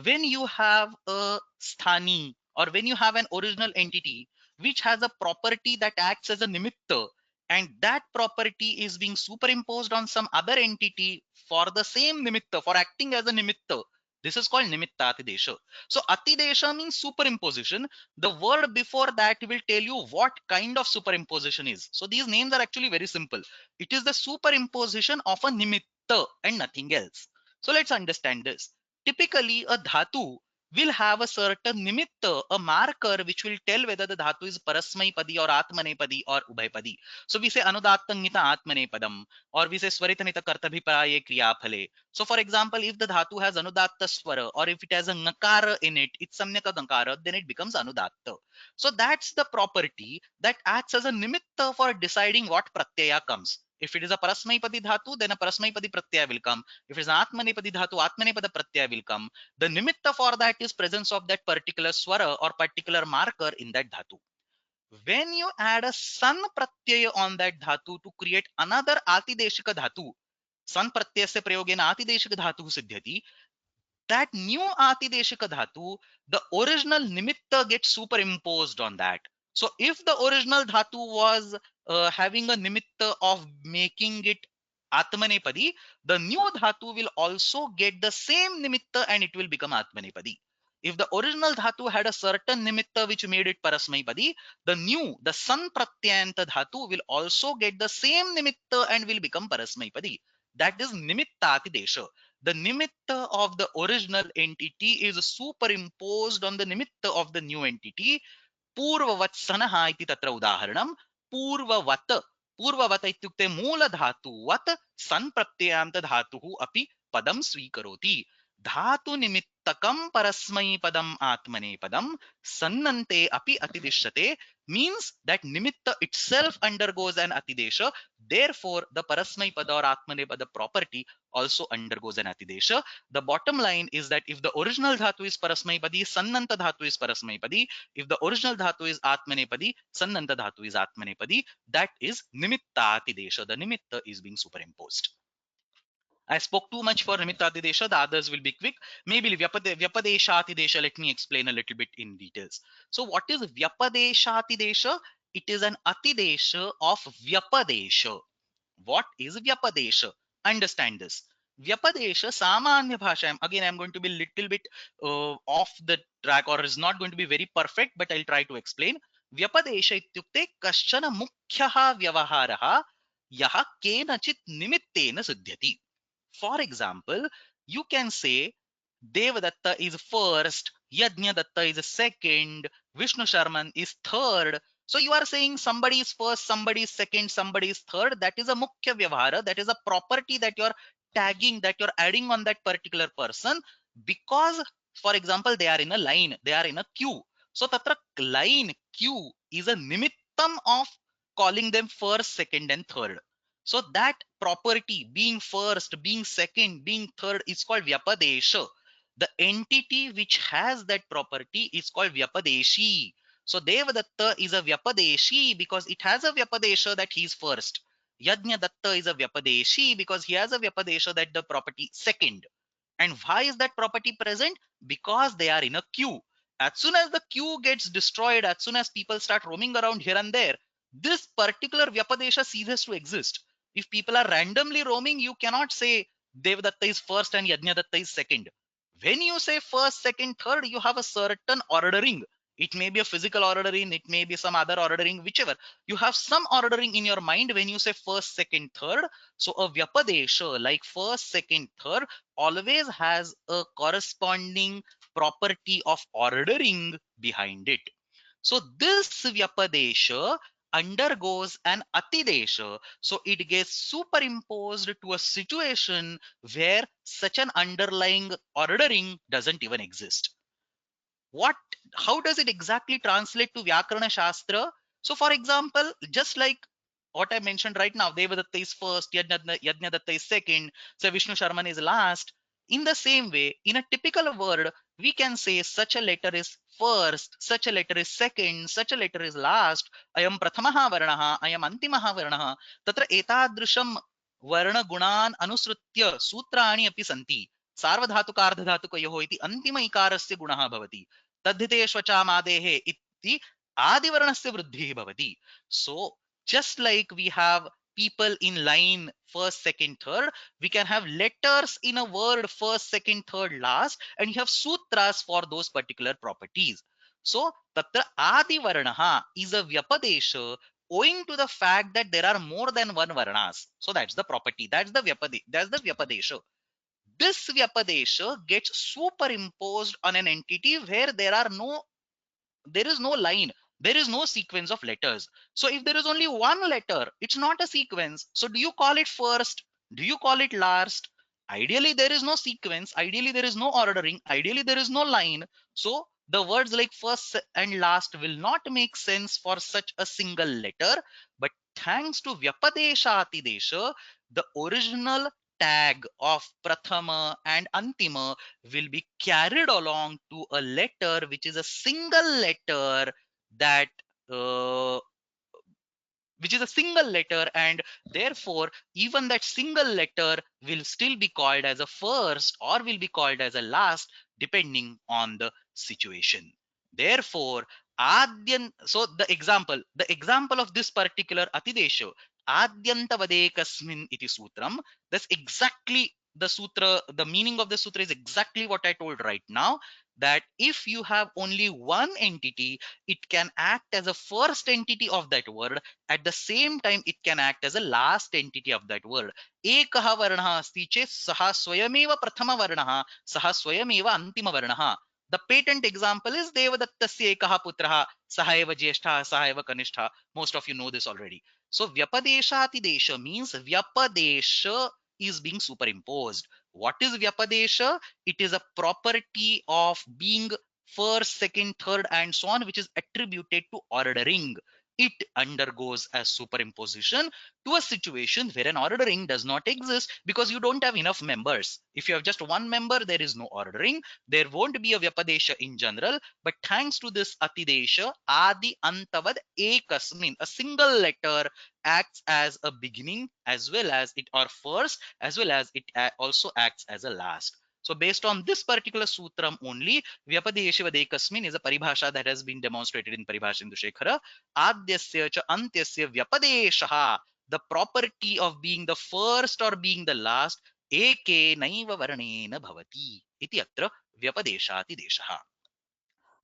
When you have a sthani or when you have an original entity which has a property that acts as a nimitta, and that property is being superimposed on some other entity for the same nimitta, for acting as a nimitta. This is called nimitta-atidesha. So atidesha means superimposition. The word before that will tell you what kind of superimposition is. So these names are actually very simple. It is the superimposition of a nimitta and nothing else. So let's understand this. Typically a dhatu will have a certain nimitta, a marker which will tell whether the dhatu is parasmaipadi or atmanepadi or ubhaipadi. So we say anudattangita atmanepadam, or we say swaritanita kartabhipraye kriyaphale. So for example, if the dhatu has anudatta swara or if it has a ngakara in it, it's samyaka ngakara, then it becomes anudatta. So that's the property that acts as a nimitta for deciding what pratyaya comes. If it is a parasmaipadi dhatu, then a parasmaipadi pratyaya will come. If it is an atmanepadi dhatu, atmanepada pratyaya will come. The nimitta for that is presence of that particular swara or particular marker in that dhatu. When you add a san pratyaya on that dhatu to create another atideshika dhatu, san pratyasya prayogena atideshika dhatu siddhyati, that new atideshika dhatu, the original nimitta gets superimposed on that. So if the original dhatu was having a nimitta of making it atmanepadi, the new dhatu will also get the same nimitta and it will become atmanepadi. If the original dhatu had a certain nimitta which made it parasmaipadi, the san pratyanta dhatu will also get the same nimitta and will become parasmaipadi. That is nimitta-atidesha. The nimitta of the original entity is superimposed on the nimitta of the new entity. Purvavat sanaha iti tatra udaharanam. Purvavat. Purvavat ityukte moola dhatuvat san pratyayanta dhatuhu api padam swikaroti. Dhatu nimittakam parasmai padam atmane padam sannante api atidishyate means that nimitta itself undergoes an atidesha. Therefore, the parasmai pada or atmane pada property also undergoes an atidesha. The bottom line is that if the original dhatu is parasmaipadi, sannanta dhatu is parasmaipadi. If the original dhatu is atmanepadi, sannanta dhatu is atmanepadi. That is nimitta-atidesha. The nimitta is being superimposed. I spoke too much for nimitta-atidesha. The others will be quick. Maybe vyapadesha-atidesha. Let me explain a little bit in details. So what is vyapadesha-atidesha? It is an atidesha of vyapadesha. What is Vyapadesha? Understand this. Vyapadesha, Samanya Bhasha. Again, I'm going to be a little bit off the track or is not going to be very perfect, but I'll try to explain. Vyapadesha ityukte kaschana mukhyaha vyavaharaha yaha kenachit nimittena siddhyati. For example, you can say Devadatta is first, Yajnadatta is second, Vishnu Sharman is third. So you are saying somebody is first, somebody is second, somebody is third. That is a mukhya vyavahara. That is a property that you're tagging, that you're adding on that particular person because, for example, they are in a line, they are in a queue. So tatra line queue is a nimittam of calling them first, second, and third. So that property being first, being second, being third is called Vyapadesha. The entity which has that property is called Vyapadeshi. So Devadatta is a Vyapadeshi because it has a Vyapadesha that he is first. Yajnadatta is a Vyapadeshi because he has a Vyapadesha that the property second. And why is that property present? Because they are in a queue. As soon as the queue gets destroyed, as soon as people start roaming around here and there, this particular Vyapadesha ceases to exist. If people are randomly roaming, you cannot say Devadatta is first and Yajnadatta is second. When you say first, second, third, you have a certain ordering. It may be a physical ordering, it may be some other ordering, whichever. You have some ordering in your mind when you say first, second, third. So a Vyapadesha, like first, second, third, always has a corresponding property of ordering behind it. So this Vyapadesha undergoes an Atidesha. So it gets superimposed to a situation where such an underlying ordering doesn't even exist. What, how does it exactly translate to Vyakarana Shastra? So for example, just like what I mentioned right now, Devadatta is first, Yajnadatta is second, so Vishnu Sharman is last. In the same way, in a typical word, we can say such a letter is first, such a letter is second, such a letter is last, ayam prathamaha varnaha, ayam antimaha varnaha. Tatra etadrusham vर्ण गुणान् अनुसृत्य सूत्राणि अपि सन्ति. सार्वधातुकार्धधातुकयोः इति अन्तिम इकारस्य गुणः भवति. तद्धितेष्वचामादेः इति आदिवर्णस्य वृद्धिः भवति. So just like we have people in line first, second, third, we can have letters in a word first, second, third, last, and you have sutras for those particular properties. So tatra adivarnaha is a vyapadesha owing to the fact that there are more than one varnas. So that's the property, that's the vyapadesha. This vyapadesha gets superimposed on an entity where there is no line, there is no sequence of letters. So if there is only one letter, it's not a sequence. So do you call it first, do you call it last? Ideally there is no sequence, ideally there is no ordering, ideally there is no line. So the words like first and last will not make sense for such a single letter. But thanks to vyapadesha atidesha, the original tag of prathama and antima will be carried along to a letter which is a single letter, that uh, which is a single letter, and therefore even that single letter will still be called as a first or will be called as a last depending on the situation. Therefore so the example of this particular atidesha, adyantavadekasmin iti sutram, that's exactly the sutra, the meaning of the sutra is exactly what I told right now, that if you have only one entity, it can act as a first entity of that word. At the same time, it can act as a last entity of that word. Ekah varnah asti chet saha swayameva prathama varnah, saha swayameva antima varnah. The patent example is Devadattasya ekah putraha, saha eva jyeshtha, saha eva kanishtha. Most of you know this already. So Vyapadeshatidesha means Vyapadesha is being superimposed. What is Vyapadesha? It is a property of being first, second, third, and so on, which is attributed to ordering. It undergoes a superimposition to a situation where an ordering does not exist because you don't have enough members. If you have just one member, there is no ordering. There won't be a Vyapadesha in general, but thanks to this Atidesha, Adi Antavad Ekasmin, a single letter acts as a beginning as well as it, or first, as well as it also acts as a last. So based on this particular sutram only, Vyapadeshivadekasmin is a paribhasha that has been demonstrated in Paribhashindu Shekhara. Adyasya cha antyasya vyapadeshaha, the property of being the first or being the last, eke naiva varnena bhavati iti atra vyapadeshati deshaha.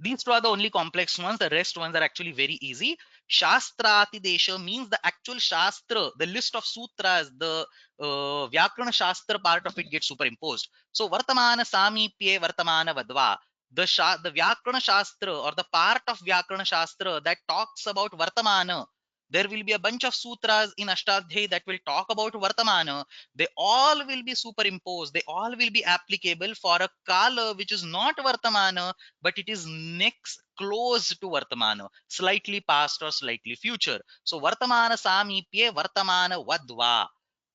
These two are the only complex ones. The rest ones are actually very easy. Shastrati desha means the actual shastra, the list of sutras, the Vyakarana Shastra part of it gets superimposed. So Vartamana Samipye Vartamana Vadva. The Vyakarana Shastra or the part of Vyakarana Shastra that talks about Vartamana. There will be a bunch of sutras in Ashtadhyayi that will talk about Vartamana. They all will be superimposed. They all will be applicable for a Kala which is not Vartamana, but it is next close to Vartamana, slightly past or slightly future. So Vartamana Samipye Vartamana Vadva.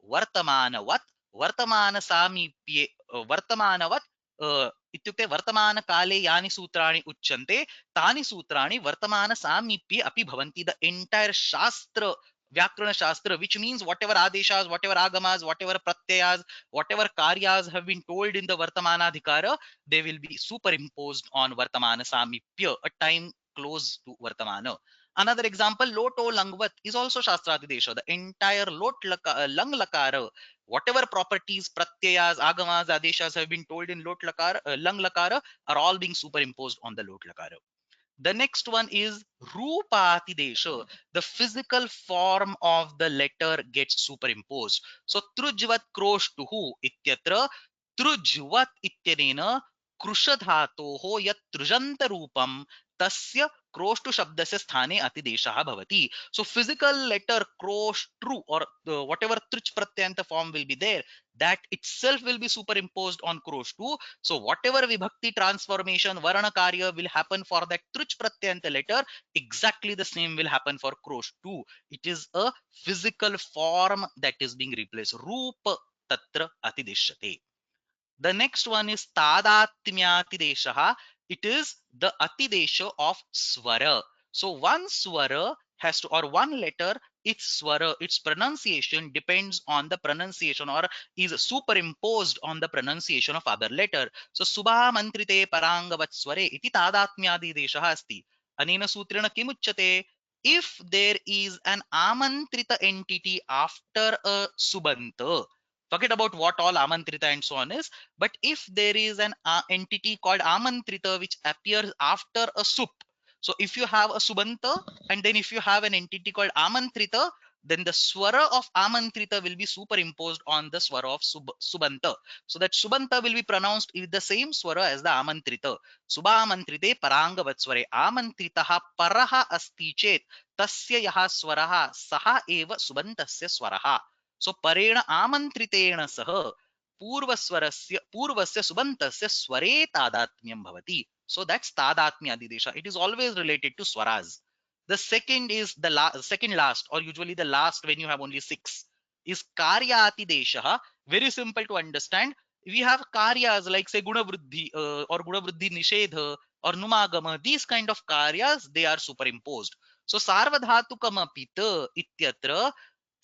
Vartamanavat, Vartamana Samipye, Vartamanavat, इत्युक्ते वर्तमानकाले यानि सूत्राणि उच्यन्ते तानि सूत्राणि वर्तमानसामीप्ये अपि भवन्ति. The entire shastra, Vyakarana Shastra, which means whatever adeshas, whatever agamas, whatever pratyayas, whatever karyas have been told in the Vartamanadhikara, they will be superimposed on Vartamana Samipya, a time close to Vartamana. Another example, Loto Langvat is also Shastratidesha. The entire Lot Lang Lakara Whatever properties, pratyayas, agamas, adeshas have been told in lang lakara are all being superimposed on the lot lakara. The next one is Rupatidesha. The physical form of the letter gets superimposed. So Trujvat Kroshtuhu ityatra Trujvat ityanena कृषधातोः यत् तृजन्त रूपम तस्य क्रोष्टु शब्दस्य स्थाने अतिदेशः भवति. So physical letter kroštru or whatever trich pratyanta form will be there, that itself will be superimposed on kroshtu. So whatever vibhakti transformation varana karya will happen for that trich pratyanta letter, exactly the same will happen for kroshtu. It is a physical form that is being replaced. Rupa tatra atideshyate. The next one is tadatmyatideshaha. It is the atidesha of swara. So one swara has to, or one letter, its swara, its pronunciation depends on the pronunciation or is superimposed on the pronunciation of other letter. So subha mantrite parangavat sware iti tadatmyadideshaha asti. Anena sutrena kimuchyate? If there is an amantrita entity after a subanta, forget about what all amantrita and so on is, but if there is an entity called amantrita which appears after a sup, so if you have a subanta and then if you have an entity called amantrita, then the swara of amantrita will be superimposed on the swara of subanta. So that subanta will be pronounced with the same swara as the amantrita. Subamantrite parangavatsware amantritaha paraha asti chet tasya yaha swaraha saha eva subantasya swaraha. So pareण आमन्त्रितेण सह पूर्वस्य सुबन्तस्य स्वरे तादात्म्यं भवति. So that's tadatmyadidesha. It is always related to swaras. The second is the second last, or usually the last when you have only six, is karyatidesha. Very simple to understand. We have karyas like say gunavruddhi or gunavruddhi nishedha or numagama. These kind of karyas, they are superimposed. So sarvadhatukam apita ityatra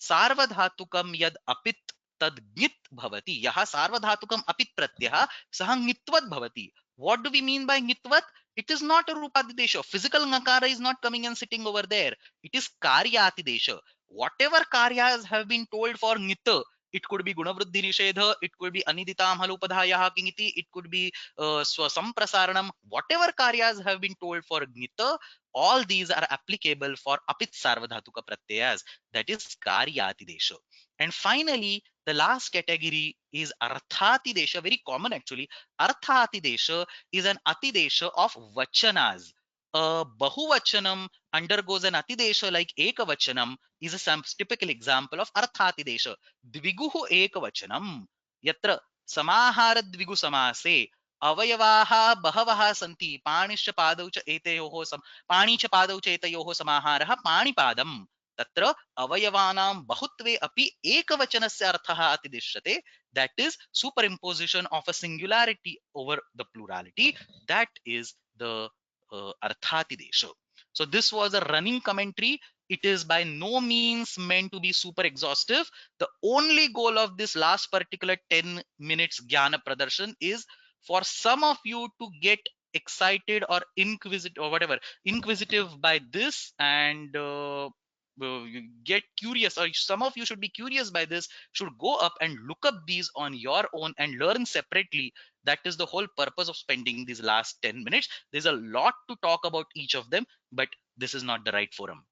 सार्वधातुकम यद अपित तद ङित भवति. यह सार्वधातुकम अपित प्रत्ययः सह ङित्वत् भवति. What do we mean by ङित्वत्? It is not a rupadidesha. Physical ngakara is not coming and sitting over there. It is karyatidesha. Whatever karyas have been told for ङित, it could be gunavruddhi nishedha, it could be aniditam halupadhayah kingiti, it could be swasamprasaranam. Whatever karyas have been told for ङित, all these are applicable for apit sarvadhatuka pratyayas, that is karyatidesha. And finally, the last category is arthatidesha, very common actually. Arthatidesha is an atidesha of vachanas. Bahuvachanam undergoes an atidesha like ekavachanam is a some typical example of arthatidesha. Dviguhu ekavachanam yatra samahara dvigu samase अवयवाः बहवः सन्ति पाणिश्च पादौ च एतयोः पाणि च पादौ च एतयोः समाहारः पाणिपादम्. तत्र अवयवानां बहुत्वे अपि एकवचनस्य अर्थः अतिदिश्यते. That is superimposition of a singularity over the plurality. That is the arthatidesha. So this was a running commentary. It is by no means meant to be super exhaustive. The only goal of this last particular 10 minutes Jnana Pradarshan is for some of you to get excited or inquisitive or whatever inquisitive by this, and you get curious, or some of you should be curious by this, should go up and look up these on your own and learn separately. That is the whole purpose of spending these last 10 minutes. There's a lot to talk about each of them, but this is not the right forum.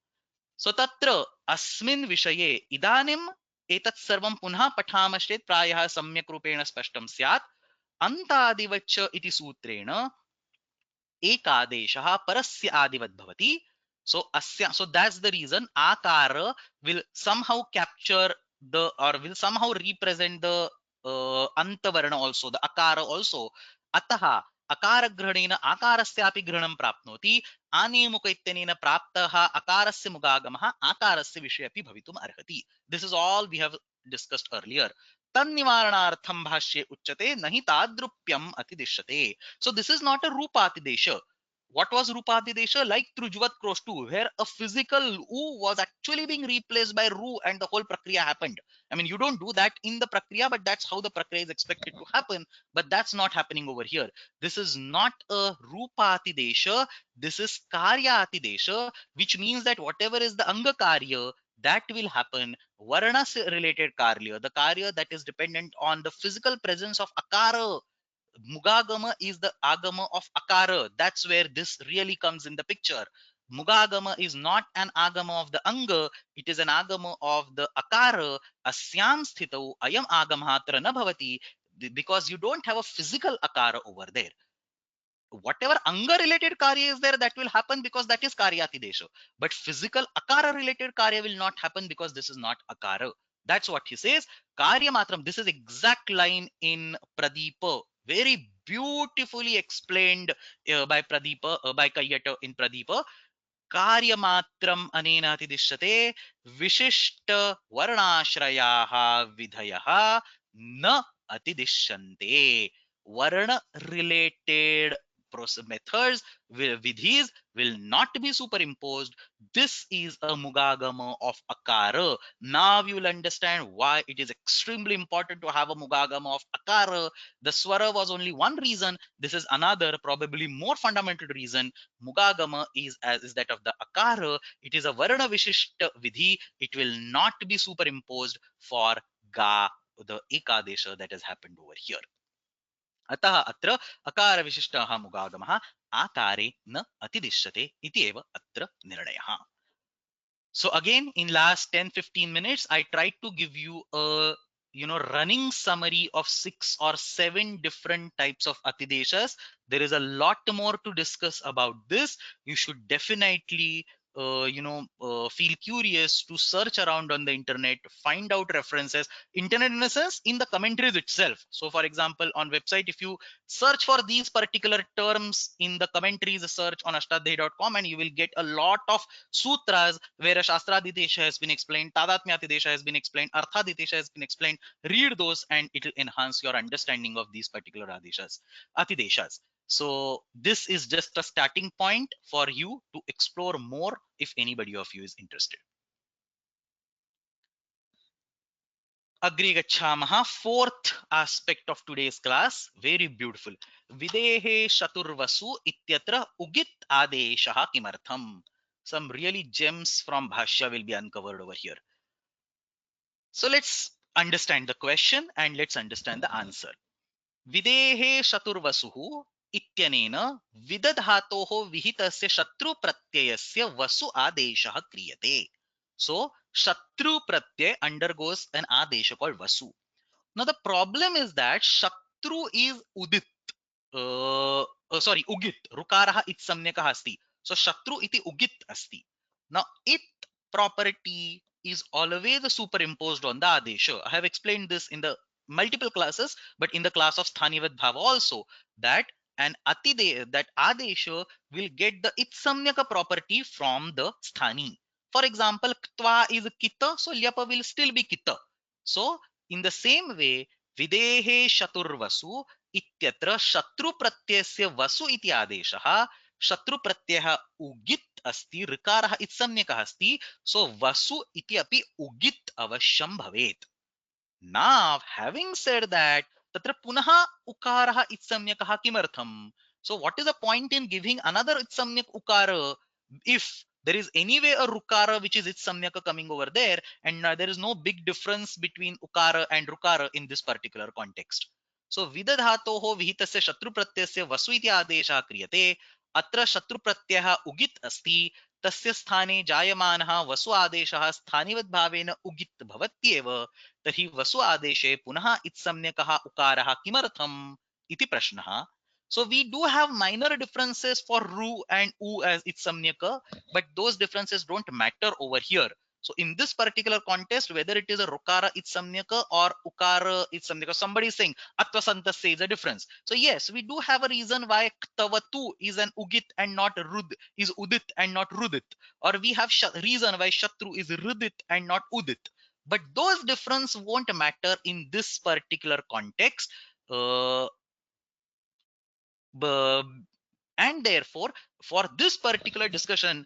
So tatra asmin vishaye idanim etat sarvam punha pathamashchet prayah samyak rupena spashtam syat अंतादिवच्च इति सूत्रेण एकादेशः परस्य आदिवत् भवति. So asya, so that's the reason akara will somehow capture the, or will somehow represent the antavarna also, the akara also. Ataha akara ग्रहणेन आकारस्यापि ग्रहणं प्राप्नोति. आनेमुक इत्यनेन प्राप्तः अकारस्य मुगागमः आकारस्य विषये अपि भवितुम् अर्हति. This is all we have discussed earlier. तन्निवारणार्थं भाष्ये उच्यते नहि तादृप्यम् अतिदिश्यते. So this is not a rupatidesha. What was Rupadidesha? Like Trujvat Kroshtu, where a physical U was actually being replaced by Ru and the whole Prakriya happened. I mean, you don't do that in the Prakriya, but that's how the Prakriya is expected to happen. But that's not happening over here. This is not a Rupatidesha. This is Karyatidesha, which means that whatever is the Anga Karya, that will happen Varna related karya, the karya that is dependent on the physical presence of akara. Mugagama is the agama of akara. That's where this really comes in the picture. Mugagama is not an agama of the anga, it is an agama of the akara. Asyam sthitau ayam agamatra na bhavati, because you don't have a physical akara over there. Whatever anga related karya is there, that will happen because that is karyati desha, but physical akara related karya will not happen because this is not akara. That's what he says. Karya matram, this is exact line in Pradeepa, very beautifully explained by Pradeepa, by Kayyata in Pradeepa. Karya matram anena atidishyate vishishta varnashrayaha vidhayaha na atidishyante. Varna related methods, vidhis will not be superimposed. This is a mugagama of akara. Now you will understand why it is extremely important to have a mugagama of akara. The swara was only one reason. This is another, probably more fundamental reason. Mugagama is that of the akara. It is a varna vishishta vidhi. It will not be superimposed for ga, the ekadesha that has happened over here. अतः अत्र अकार विशिष्टः मुगागमः आकारे न अतिदिश्यते इति एव अत्र निर्णयः. So again, in last 10-15 minutes, I tried to give you a running summary of 6 or 7 different types of atideshas. There is a lot more to discuss about this. You should definitely feel curious to search around on the internet, find out references. Internet in a sense, in the commentaries itself. So for example, on website, if you search for these particular terms in the commentaries, search on ashtadhyayi.com, and you will get a lot of sutras where a shastraditesha has been explained, tadatmyatidesha has been explained, arthaditesha has been explained. Read those and it will enhance your understanding of these particular atideshas. So this is just a starting point for you to explore more if anybody of you is interested. Agri gachamaha. Fourth aspect of today's class, very beautiful. Videhe shaturvasu ityatra ugit adeshaha kimartham. Some really gems from Bhashya will be uncovered over here. So let's understand the question and let's understand the answer. Videhe shaturvasuhu इत्यनेन विदधातोः विहितस्य शत्रु प्रत्ययस्य वसु आदेशः क्रियते. So Shatru Pratyay undergoes an adesha called Vasu. Now the problem is that Shatru is Udit. Sorry, Ugit. Rukaraha it samyakah asti. So Shatru iti Ugit asti. Now it property is always superimposed on the adesha. I have explained this in the multiple classes, but in the class of Sthanivat Bhava also, that an that adesha will get the it samyaka property from the sthani. For example, ktva is kita, so lyapa will still be kita. So in the same way, videhe shaturvasu इत्यत्र शत्रु प्रत्ययस्य वसु इति आदेशः शत्रु प्रत्ययः उगित् अस्ति ऋकारः इत्संज्ञकः अस्ति सो वसु इति अपि उगित् अवश्यं भवेत्. Now having said that, तत्र पुनः उकारः इत्संज्ञकः किमर्थम्? So what is the point in giving another itsamyak ukara if there is anyway a rukara which is itsamyaka coming over there, and there is no big difference between ukara and rukara in this particular context. So vidadhatoho vihitasya shatru pratyasya vasu iti adesha kriyate. Atra shatru pratyah ugit asti. तस्य स्थाने जायमानः वसु आदेशः स्थानिवद् भावेन उगित् भवत्येव. तर्हि वसु आदेशे पुनः इत्सम्यकः उकारः किमर्थम् इति प्रश्नः. So we do have minor differences for ru and u as itsamyaka, but those differences don't matter over here. So in this particular context, whether it is a rukara itsamyaka or ukara itsamyaka, somebody is saying atvasantasya is a difference. So yes, we do have a reason why ktavatu is an ugit and not rud, is udit and not rudit, or we have reason why shatru is rudit and not udit. But those difference won't matter in this particular context. And therefore, for this particular discussion,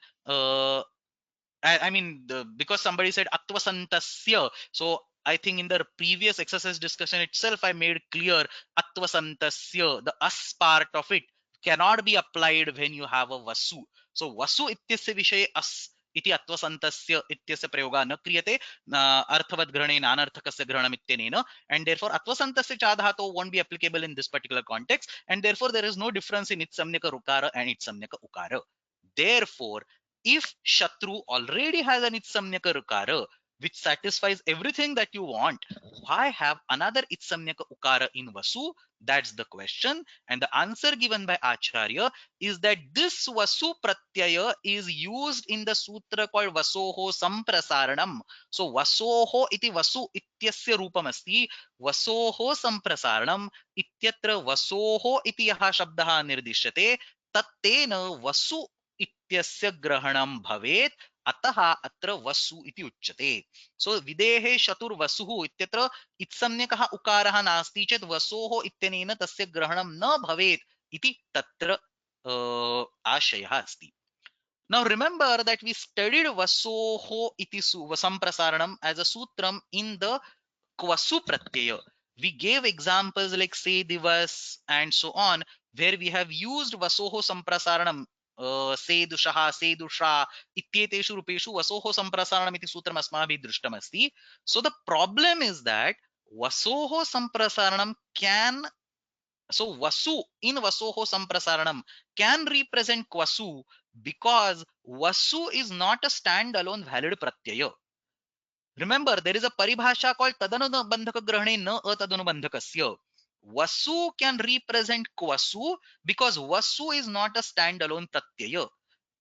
I mean, because somebody said Attvasantasya, so I think in the previous exercise discussion itself, I made clear Attvasantasya, the as part of it cannot be applied when you have a Vasu. So Vasu ityasya vishaye as इति अत्वसन्तस्य इत्यस्य प्रयोगः न क्रियते अर्थवत् ग्रहणे नानर्थकस्य ग्रहणम् इत्यनेन, and therefore अत्वसन्तस्य चा धातु won't be applicable in this particular context, and therefore there is no difference in itsamnyaka rukara and itsamnyaka ukara. Therefore, if Shatru already has an itsamnyaka rukara which satisfies everything that you want, why have another itsamnyaka ukara in Vasu? That's the question, and the answer given by Acharya is that this Vasu pratyaya is used in the sutra called Vasoho Samprasaranam. So Vasoho iti Vasu ityasya rupam asti, Vasoho Samprasaranam ityatra Vasoho iti yaha shabdaha nirdishyate, tattena Vasu इत्यस्य ग्रहणं भवेत्, अतः अत्र वसु इति उच्यते. सो विदेहे शतुर्वसुः इत्यत्र इत्सम्यकः उकारः नास्ति चेत् वसोः इत्यनेन तस्य ग्रहणं न भवेत् इति तत्र आशयः अस्ति. Now remember that we studied vasoho iti samprasaranam as a sutram in the Kwasu pratyaya. We gave examples like say divas and so on, where we have used vasoho samprasaranam, सेदुषः सेदुषा इत्येतेषु रूपेषु वसोः सम्प्रसारणम् इति सूत्रम् अस्माभिः दृष्टमस्ति. So the problem is that वसोः सम्प्रसारणं can, so Vasu in Vasoho Samprasaranam can represent Kwasu because Vasu is not a standalone valid pratyaya. Remember, there is a paribhasha called Tadanubandhaka Grahane na Atadanubandhakasya. Vasu can represent Kwasu because Vasu is not a standalone pratyaya.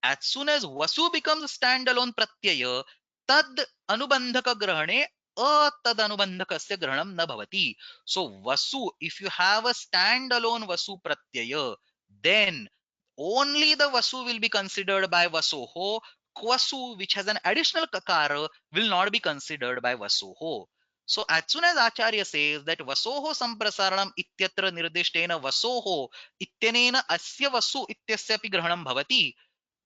As soon as Vasu becomes a standalone pratyaya, tad anubandhaka grahane atad anubandhakasya grahanam na bhavati. So Vasu, if you have a standalone Vasu pratyaya, then only the Vasu will be considered by Vasoho. Kwasu, which has an additional kakara, will not be considered by Vasoho. So as soon as Acharya says that Vasoho samprasaranam ityatra nirdishtena Vasoho ityanena asya Vasu ityasyapi grahanam bhavati,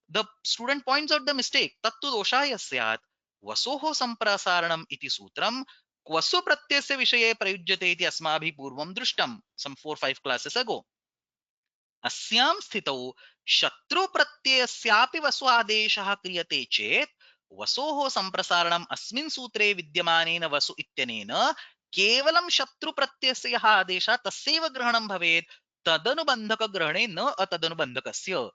the student points out the mistake. Tattu doshaya syat Vasoho samprasaranam iti sutram Kwasu pratyasya vishaye prayujyate iti asmabhi purvam drishtam some 4-5 classes ago. अस्यां स्थितौ शत्रु प्रत्ययस्यापि वसु आदेशः क्रियते चेत् वसोः सम्प्रसारणम् अस्मिन् सूत्रे विद्यमानेन वसु इत्यनेन केवलं शत्रु प्रत्ययस्य यः आदेशः तस्यैव ग्रहणं भवेत्, तदनुबन्धक ग्रहणे न अतदनुबन्धकस्य.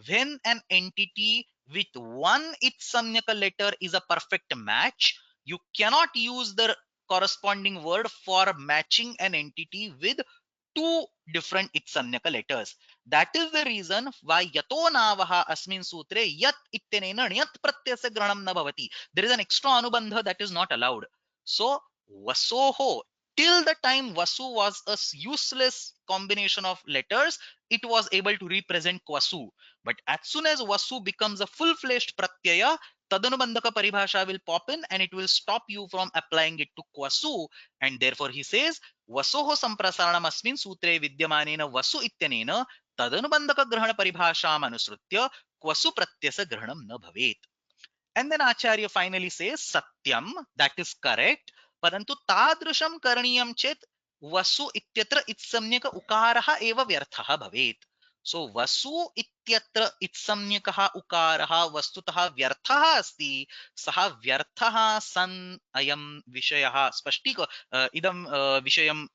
When an entity with one itsamnyaka letter is a perfect match, you cannot use the corresponding word for matching an entity with two different itsamnyaka letters. That is the reason why yato navaha asmin sutre yat ittenena niyat pratyasya granam na bhavati. There is an extra anubandha that is not allowed. So vasoho, till the time vasu was a useless combination of letters, it was able to represent kwasu. But as soon as vasu becomes a full-fledged pratyaya, tadanubandhaka paribhasha will pop in and it will stop you from applying it to kwasu. And therefore he says वसोः सम्प्रसारणम् अस्मिन् सूत्रे विद्यमानेन वसु इत्यनेन तदनुबन्धक ग्रहण परिभाषाम् अनुसृत्य क्वसु प्रत्ययस्य ग्रहणं न भवेत्. And then Acharya finally says satyam, that is correct, परन्तु तादृशं करणीयं चेत् वसु इत्यत्र इत्सम्यक उकारः एव व्यर्थः भवेत्. So वसु इत्यत्र इत्सम्यकः उकारः वस्तुतः व्यर्थः अस्ति. सः व्यर्थः सन् अयं विषयः स्पष्टीक इदं विषयं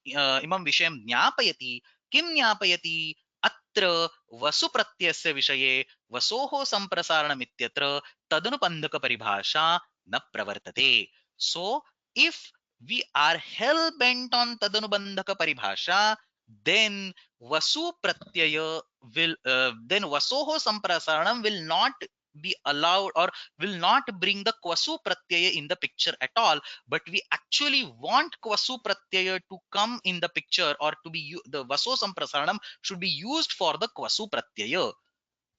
इमं विषयं ज्ञापयति. किं ज्ञापयति? अत्र वसु प्रत्ययस्य विषये वसोः सम्प्रसारणम् इत्यत्र तदनुबंधक परिभाषा न प्रवर्तते. So if we are hell bent on तदनुबंधक परिभाषा, then vasu pratyaya will then vasoho samprasaranam will not be allowed or will not bring the kwasu pratyaya in the picture at all, but we actually want kwasu pratyaya to come in the picture, or to be the vaso samprasaranam should be used for the kwasu pratyaya,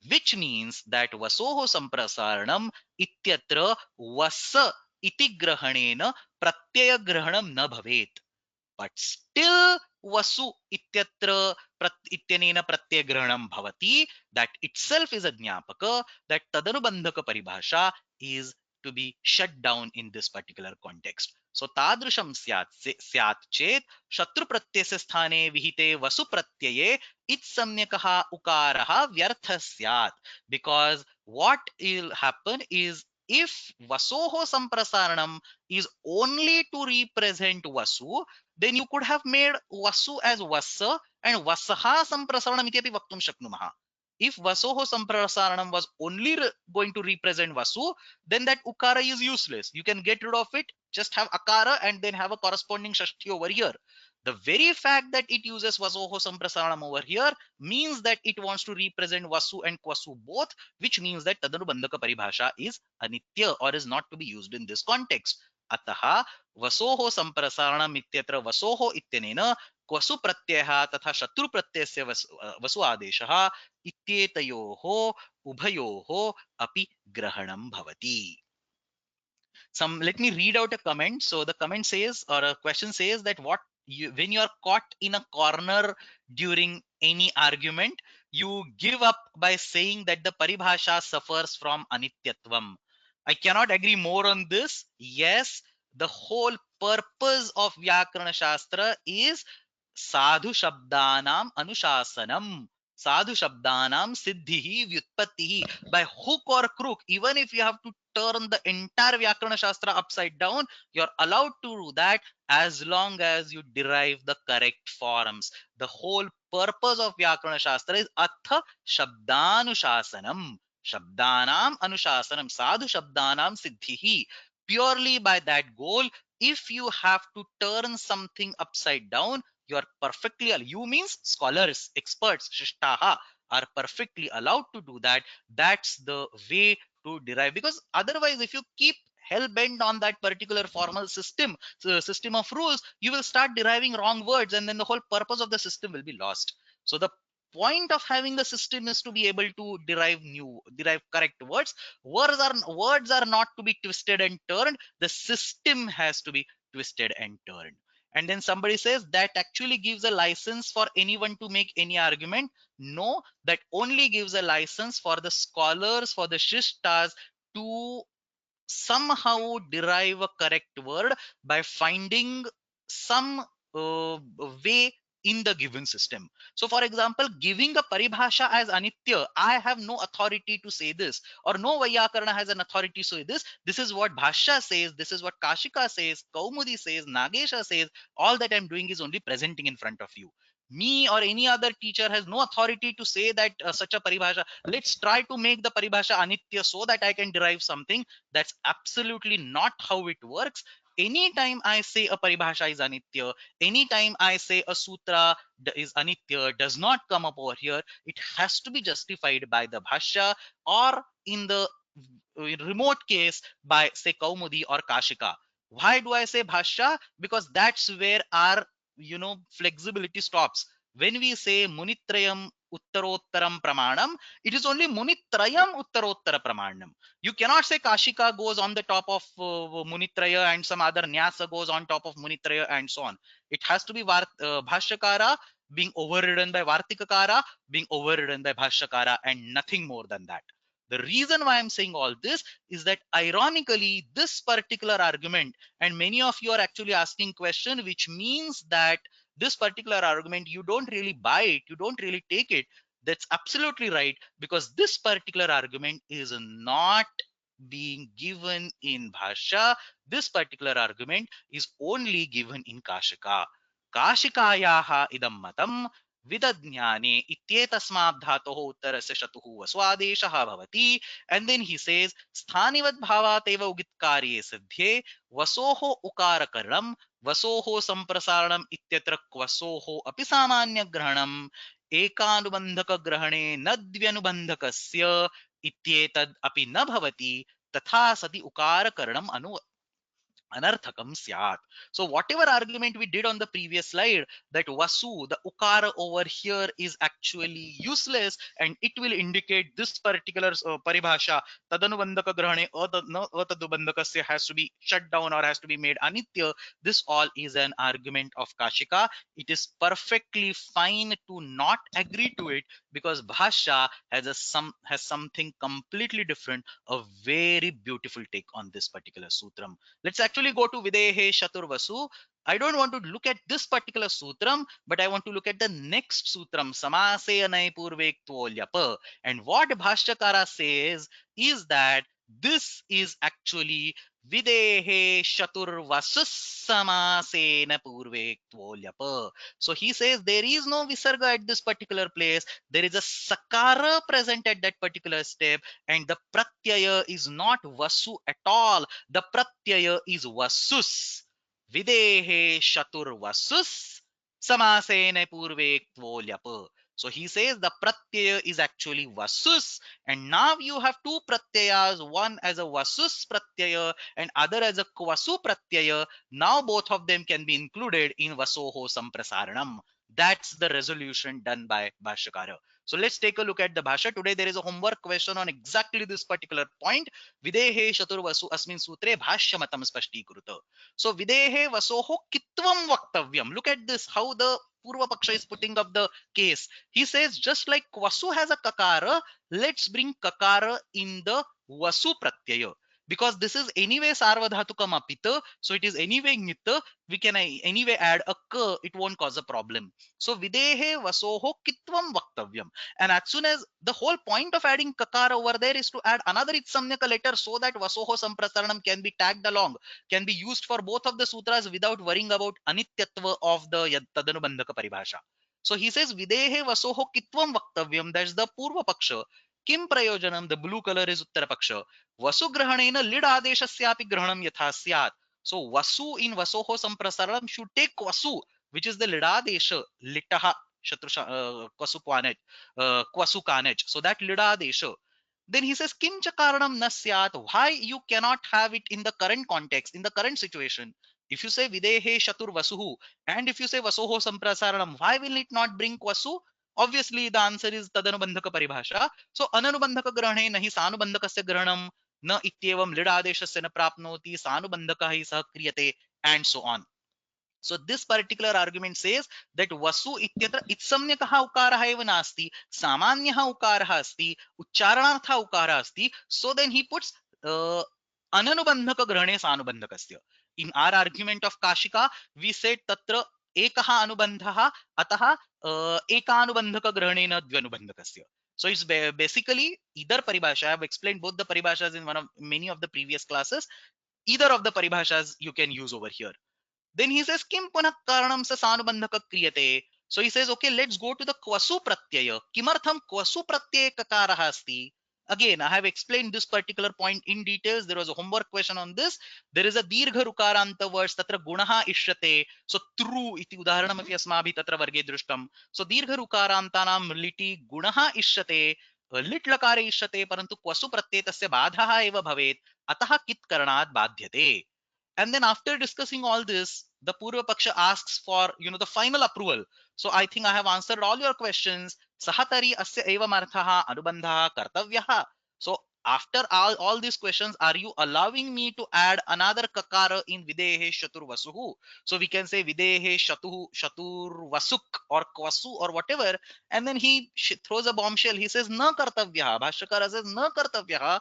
which means that vasoho samprasaranam ityatra vasa iti grahanena pratyaya grahanam na bhavet. But still vasu ityatra ityanena pratyaya grahanam bhavati. That itself is a jnapaka that tadanubandhaka paribhasha is to be shut down in this particular context. So tadrisham syat chet shatru pratyasya sthane vihite vasu pratyaye it samyakaha ukaraha vyartha syat, because what will happen is if Vasoho Samprasaranam is only to represent Vasu, then you could have made Vasu as Vasa and Vasaha Samprasaranam iti api vaktum shaknumaha. If Vasoho Samprasaranam was only going to represent Vasu, then that Ukara is useless. You can get rid of it, just have Akara and then have a corresponding Shashti over here. The very fact that it uses Vasoho Samprasaranam over here means that it wants to represent Vasu and Kwasu both, which means that Tadanubandhaka Paribhasha is anitya or is not to be used in this context. Ataha Vasoho Samprasaranam ityatra Vasoho ityanena क्वसु प्रत्ययः तथा शत्रु प्रत्ययस्य वसु आदेशः इत्येतयोः उभयोः अपि ग्रहणं भवति. Let me read out a comment. So the comment says, or a question says, that when you are caught in a corner during any argument, you give up by saying that the paribhasha suffers from anityatvam. I cannot agree more on this. Yes, the whole purpose of Vyakarana Shastra is साधु शब्दानाम अनुशासनम, साधु शब्दानाम सिद्धिः व्युत्पत्तिः. By hook or crook, even if you have to turn the entire Vyakarana Shastra upside down, you're allowed to do that as long as you derive the correct forms. The whole purpose of Vyakarana Shastra is atha shabdanuशासनम, shabdanam अनुशासनम, sadhu shabdanam siddhihi. Purely by that goal, if you have to turn something upside down, you are perfectly, you means scholars, experts, shishtaha are perfectly allowed to do that. That's the way to derive, because otherwise if you keep hell bent on that particular formal system, so system of rules, you will start deriving wrong words and then the whole purpose of the system will be lost. So the point of having the system is to be able to derive correct words. Words are not to be twisted and turned. The system has to be twisted and turned. And then somebody says that actually gives a license for anyone to make any argument. No, that only gives a license for the scholars, for the shishtas, to somehow derive a correct word by finding some way in the given system. So for example, giving a paribhasha as anitya, I have no authority to say this, or no Vaiyakarana has an authority to say this. This is what Bhashya says, this is what Kashika says, Kaumudi says, Nagesha says. All that I'm doing is only presenting in front of you. Me or any other teacher has no authority to say that such a paribhasha, let's try to make the paribhasha anitya so that I can derive something. That's absolutely not how it works. Anytime I say a paribhasha is anitya, anytime I say a sutra is anitya, does not come up over here, it has to be justified by the bhashya, or in the remote case by say Kaumudi or Kashika. Why do I say bhashya? Because that's where our flexibility stops. When we say munitrayam uttarottaram pramanam, it is only munitrayam uttarottara pramanam. You cannot say Kashika goes on the top of Munitraya and some other Nyasa goes on top of Munitraya and so on. It has to be Bhashyakara being overridden by Vartikakara, being overridden by Bhashyakara, and nothing more than that. The reason why I'm saying all this is that ironically, this particular argument, and many of you are actually asking question, which means that this particular argument, you don't really buy it, you don't really take it. That's absolutely right, because this particular argument is not being given in Bhashya. This particular argument is only given in Kashika. Kashikayaha idam matam vidajnane ityetasmaad dhatoh uttarasya shatuhu vaswadeshah bhavati. And then he says sthanivat bhavateva ugitkarye siddhye vasoho ukarakaranam vasoho samprasaranam ityatra kvasoho api samanya grahanam एकानुबंधक ग्रहणे नद्व्यनुबंधकस्य इत्येतद् अपि न भवति तथा सति उकारकरणम anarthakam syat. So whatever argument we did on the previous slide, that vasu, the ukara over here is actually useless and it will indicate this particular paribhasha tadanubandhaka grahane atadubandhakasya has to be shut down or has to be made anitya. This all is an argument of Kashika. It is perfectly fine to not agree to it, because bhasha has something completely different, a very beautiful take on this particular sutram. Let's actually go to Videhe Shaturvasu. I don't want to look at this particular sutram, but I want to look at the next sutram, Samaseyanai Purvektvol Yapa. And what Bhashyakara says is that This is actually videhe shaturvasus samasena purve tvolyapa. So he says there is no visarga at this particular place. There is a sakara present at that particular step, and the pratyaya is not vasu at all. The pratyaya is vasus. Videhe shaturvasus samasena purve tvolyapa. So he says the pratyaya is actually vasus, and now you have two pratyayas, one as a vasus pratyaya and other as a kvasu pratyaya. Now both of them can be included in vasoho samprasaranam. That's the resolution done by Bhashyakara. So let's take a look at the Bhasha. Today there is a homework question on exactly this particular point. Videhe shaturvasu asmin sutre bhashyamatam spashtikruta. So videhe vasoho kitvam vaktavyam. Look at this, how the Purva Paksha is putting up the case. He says just like Kvasu has a kakara, let's bring kakara in the Vasu Pratyaya. Because this is anyway Sarvadhatukam apita, so it is anyway Nita, we can anyway add a ka, it won't cause a problem. So Videhe Vasoho Kitvam Vaktavyam. And as soon as the whole point of adding kakara over there is to add another Itsamnyaka letter so that Vasoho Samprasaranam can be tagged along, can be used for both of the sutras without worrying about anityatva of the tadanubandhaka paribhasha. So he says videhe vasoho kitvam vaktavyam. That's the purva paksha. Kim prayojanam? The blue color is uttara paksha. Vasu grahanena lid adeshasyapi grahanam yatha syat. So vasu in vasoho samprasaranam should take vasu, which is the lidadesha litaha shatrusha kwasu kwanech kwasu kanech. So that lidadesha. Then he says kim cha karanam na syat. Why you cannot have it in the current context, in the current situation? If you say videhe shatur vasuhu and if you say vasoho samprasaranam, why will it not bring kwasu? Obviously the answer is tadanubandhaka paribhasha. So ananubandhaka grahane nahi sanubandhakasya grahanam na ityevam lidadeshasya na prapnoti sanubandhaka hi sah kriyate, and so on. So this particular argument says that vasu ityatra itsamnyakaha ukaraha eva nasti, samanyaha ukaraha asti, uchcharanartha ukara asti. So then he puts ananubandhaka grahane sanubandhakasya. In our argument of Kashika, we said tatra ekaha anubandhaha ataha ekanubandhaka grahanena dvyanubandhakasya. So it's basically either paribhasha. I have explained both the paribhashas in one of many of the previous classes. Either of the paribhashas you can use over here. Then he says, Kim punah karanam sa sanubandhaka kriyate. So he says, okay, let's go to the kvasu pratyaya. Kimartham kvasu pratyaya kakaraha asti. Again, I have explained this particular point in details. There was a homework question on this. There is a dirgha rukaranta words, tatra gunaha ishyate. So true iti udaharanam api asmabhi tatra varge drushtam. So dirgha rukarantanam liti gunaha ishyate. Lit lakare ishyate parantu kvasu pratyaya badhaha eva bhavet. Ataha kit karanat badhyate. And then after discussing all this, the Purva Paksha asks for, the final approval. So I think I have answered all your questions. Sahatari asya evam arthaha anubandha kartavyaha. So after all these questions, are you allowing me to add another kakara in videhe shatur vasuhu? So we can say videhe shatur vasuk or kwasu or whatever. And then he throws a bombshell. He says na kartavyaha. Bhashyakara says na kartavyaha.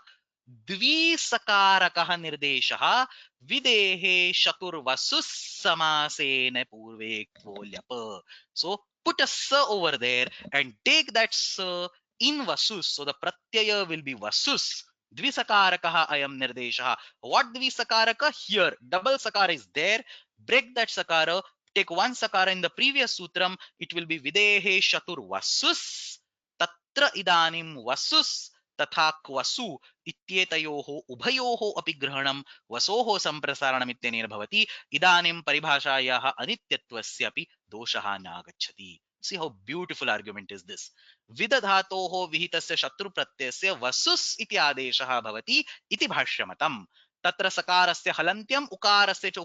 द्विसकारकः निर्देशः videhe shaturvasus samasena purve kvolyapa. So put a sa over there and take that sa in vasus. So the pratyaya will be vasus. Dvisakarakaha ayam nirdeshaha. What dvisakaraka? Here double sakara is there. Break that sakara. Take one sakara in the previous sutram. It will be videhe shatur vasus. Tatra idanim vasus तथा क्वसु इत्येतयोः उभयोः अपि ग्रहणं वसोः सम्प्रसारणमित्यनेन भवति. इदानीं परिभाषायाः अनित्यत्वस्य अपि दोषः नागच्छति. See how beautiful argument is this. विदधातोः विहितस्य शत्रुप्रत्ययस्य वसुस् इति आदेशः भवति इति भाष्यमतम्. तत्र सकारस्य हलन्त्यम् उकारस्य च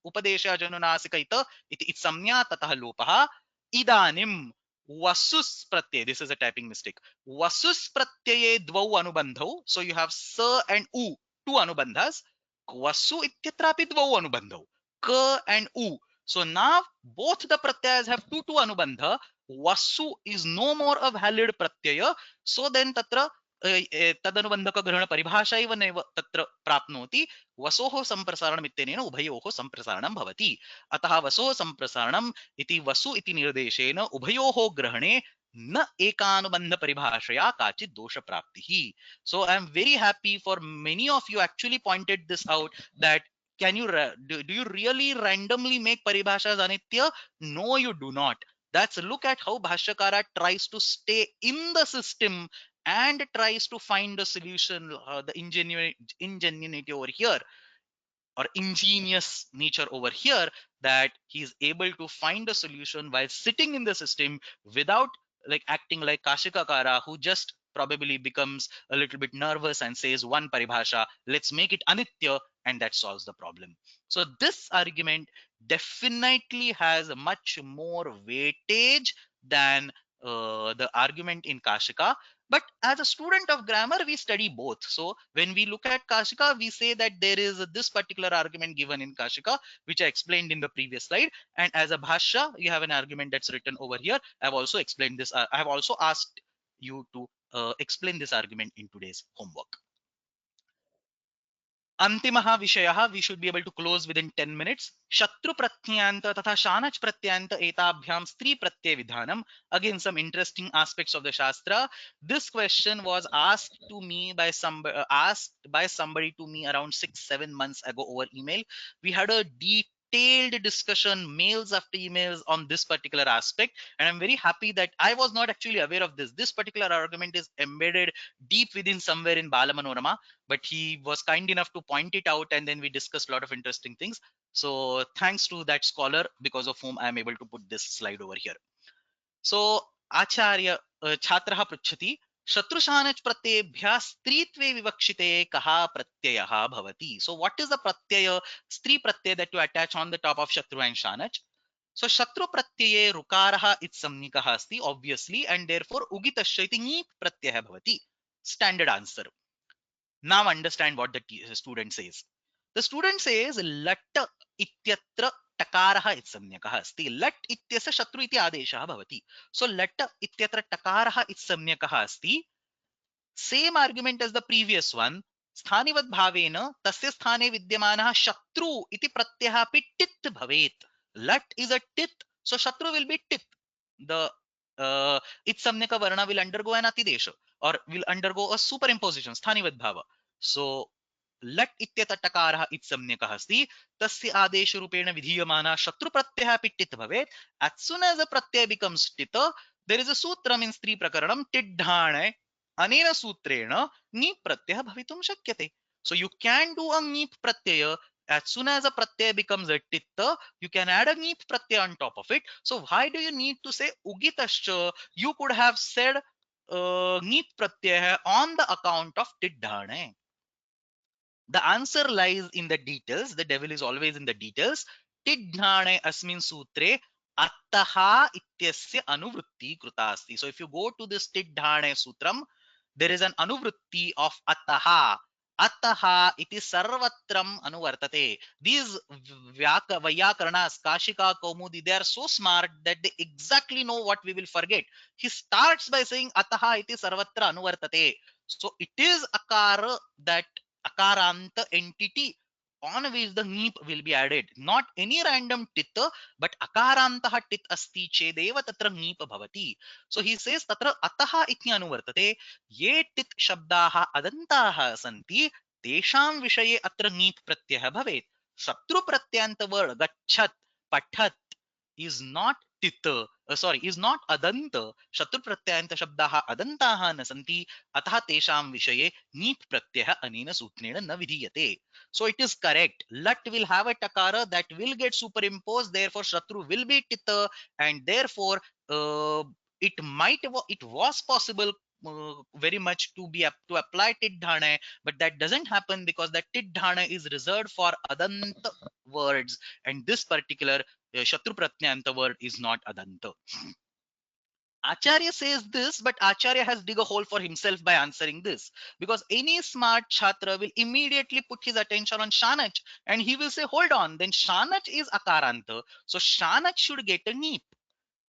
उपदेशे अजनुनासिक इति संज्ञा ततः लोपः. इदानीं वसुस् प्रत्यय, this is a typing mistake, vasus pratyaye dvau anubandhau. So you have sa and u, two anubandhas. Kvasu ityatrapi dvau anubandhau, ka and u. So now both the pratyayas have two anubandha. Vasu is no more a valid pratyaya. So then tatra तदनुबंधक ग्रहण परिभाषा एव नैव तत्र प्राप्नोति. वसोः संप्रसारणम् इत्यनेन उभयोः संप्रसारणं भवति. अतः वसोः संप्रसारणम् इति वसु इति निर्देशेन उभयोः ग्रहणे न एकानुबंध परिभाषया काचित दोष प्राप्ति. So I am very happy for many of you actually pointed this out, that can you do you really randomly make paribhashas anitya? No, you do not. That's look at how Bhashyakara tries to stay in the system and tries to find a solution, the ingenuity over here, or ingenious nature over here, that he is able to find a solution while sitting in the system without like acting like Kashika Kara, who just probably becomes a little bit nervous and says one paribhasha, let's make it anitya, and that solves the problem. So this argument definitely has much more weightage than the argument in Kashika. But as a student of grammar, we study both. So when we look at Kashika, we say that there is this particular argument given in Kashika, which I explained in the previous slide. And as a Bhashya, you have an argument that's written over here. I've also explained this. I have also asked you to explain this argument in today's homework. अंतिमः विषयः, we should be able to close within 10 minutes. शत्रु प्रत्ययान्त तथा शानच प्रत्ययान्त एताभ्याम स्त्री प्रत्यय विधानम. Again, some interesting aspects of the shastra. This question was asked to me by somebody to me around 6-7 months ago over email. We had a detailed discussion, mails after emails, on this particular aspect, and I'm very happy that I was not actually aware of this particular argument is embedded deep within somewhere in Balamanorama, but he was kind enough to point it out, and then we discussed a lot of interesting things. So thanks to that scholar, because of whom I am able to put this slide over here. So Acharya Chhatrah पृच्छति शत्रुशानच प्रत्ययेभ्यः स्त्रीत्वे विवक्षिते कः प्रत्ययः भवति. So what is the pratyaya, स्त्री प्रत्यय, that you attach on the top of shatru and shanach? So shatru pratyये रुकारः इत्संज्ञकः अस्ति obviously, and therefore उगितस्य इति ङीप् प्रत्ययः भवति. Standard answer. Now understand what the student says. The student says lat ityatra takarah itsamnyakah asti. Lat ityasya shatru iti adeshah bhavati. So lat ityatra takarah itsamnyakah asti. Same argument as the previous one. Sthanivat bhavena tasya sthane vidyamanaha shatru iti pratyah api tit bhavet. Lat is a tit, so shatru will be tit. The itsamnyaka varna will undergo an atidesha, or will undergo a superimposition, sthanivat bhava. So लट् इत्यतटकारः इत्संज्ञकः अस्ति, तस्य आदेशरूपेण विधीयमानः शत्रु प्रत्ययः अपि टित् भवेत्. As soon as a pratyay becomes tit, there is a sutram in स्त्री प्रकरणं टिड्ढाणे, अनेन सूत्रेण ङीप् प्रत्ययः भवितुं शक्यते. So you can do a ङीप् pratyaya. As soon as a pratyay becomes a tit, you can add a ङीप् pratyaya on top of it. So why do you need to say ugitascha? You could have said ङीप् pratyaya on the account of tiddhane. The answer lies in the details. The devil is always in the details. Tidhnane asmin sutre attaha ityasya anuvrutti krita asti. So if you go to this Tidhnane sutram, there is an anuvrutti of attaha. Attaha iti sarvatram anuvartate. These Vyakarnas, Kashika, Kaumudi, they are so smart that they exactly know what we will forget. He starts by saying attaha iti sarvatra anuvartate. So it is akara, that akaranta entity on which the neep will be added, not any random tit, but akarantah tit asti chedeva tatra neep bhavati. So he says tatra ataha iti anuvartate, ye tit shabdaha adantaha santi tesham vishaye atra neep pratyah bhavet. Shatru pratyanta word gachat, pathat is not tit, is not adanta. Shatru pratyanta shabdaha adantaha na santi, atah tesham vishaye neep pratyah anena sutrena na vidhiyate. So it is correct. Lat will have a takara that will get superimposed, therefore shatru will be tit, and therefore uh, it was possible very much to apply tiddhane, but that doesn't happen because that tiddhane is reserved for adant words, and this particular Shatru Pratyanta word is not Adanta. Acharya says this, but Acharya has dig a hole for himself by answering this, because any smart chhatra will immediately put his attention on Shanach, and he will say, hold on, then Shanach is Akaranta, so Shanach should get a neep.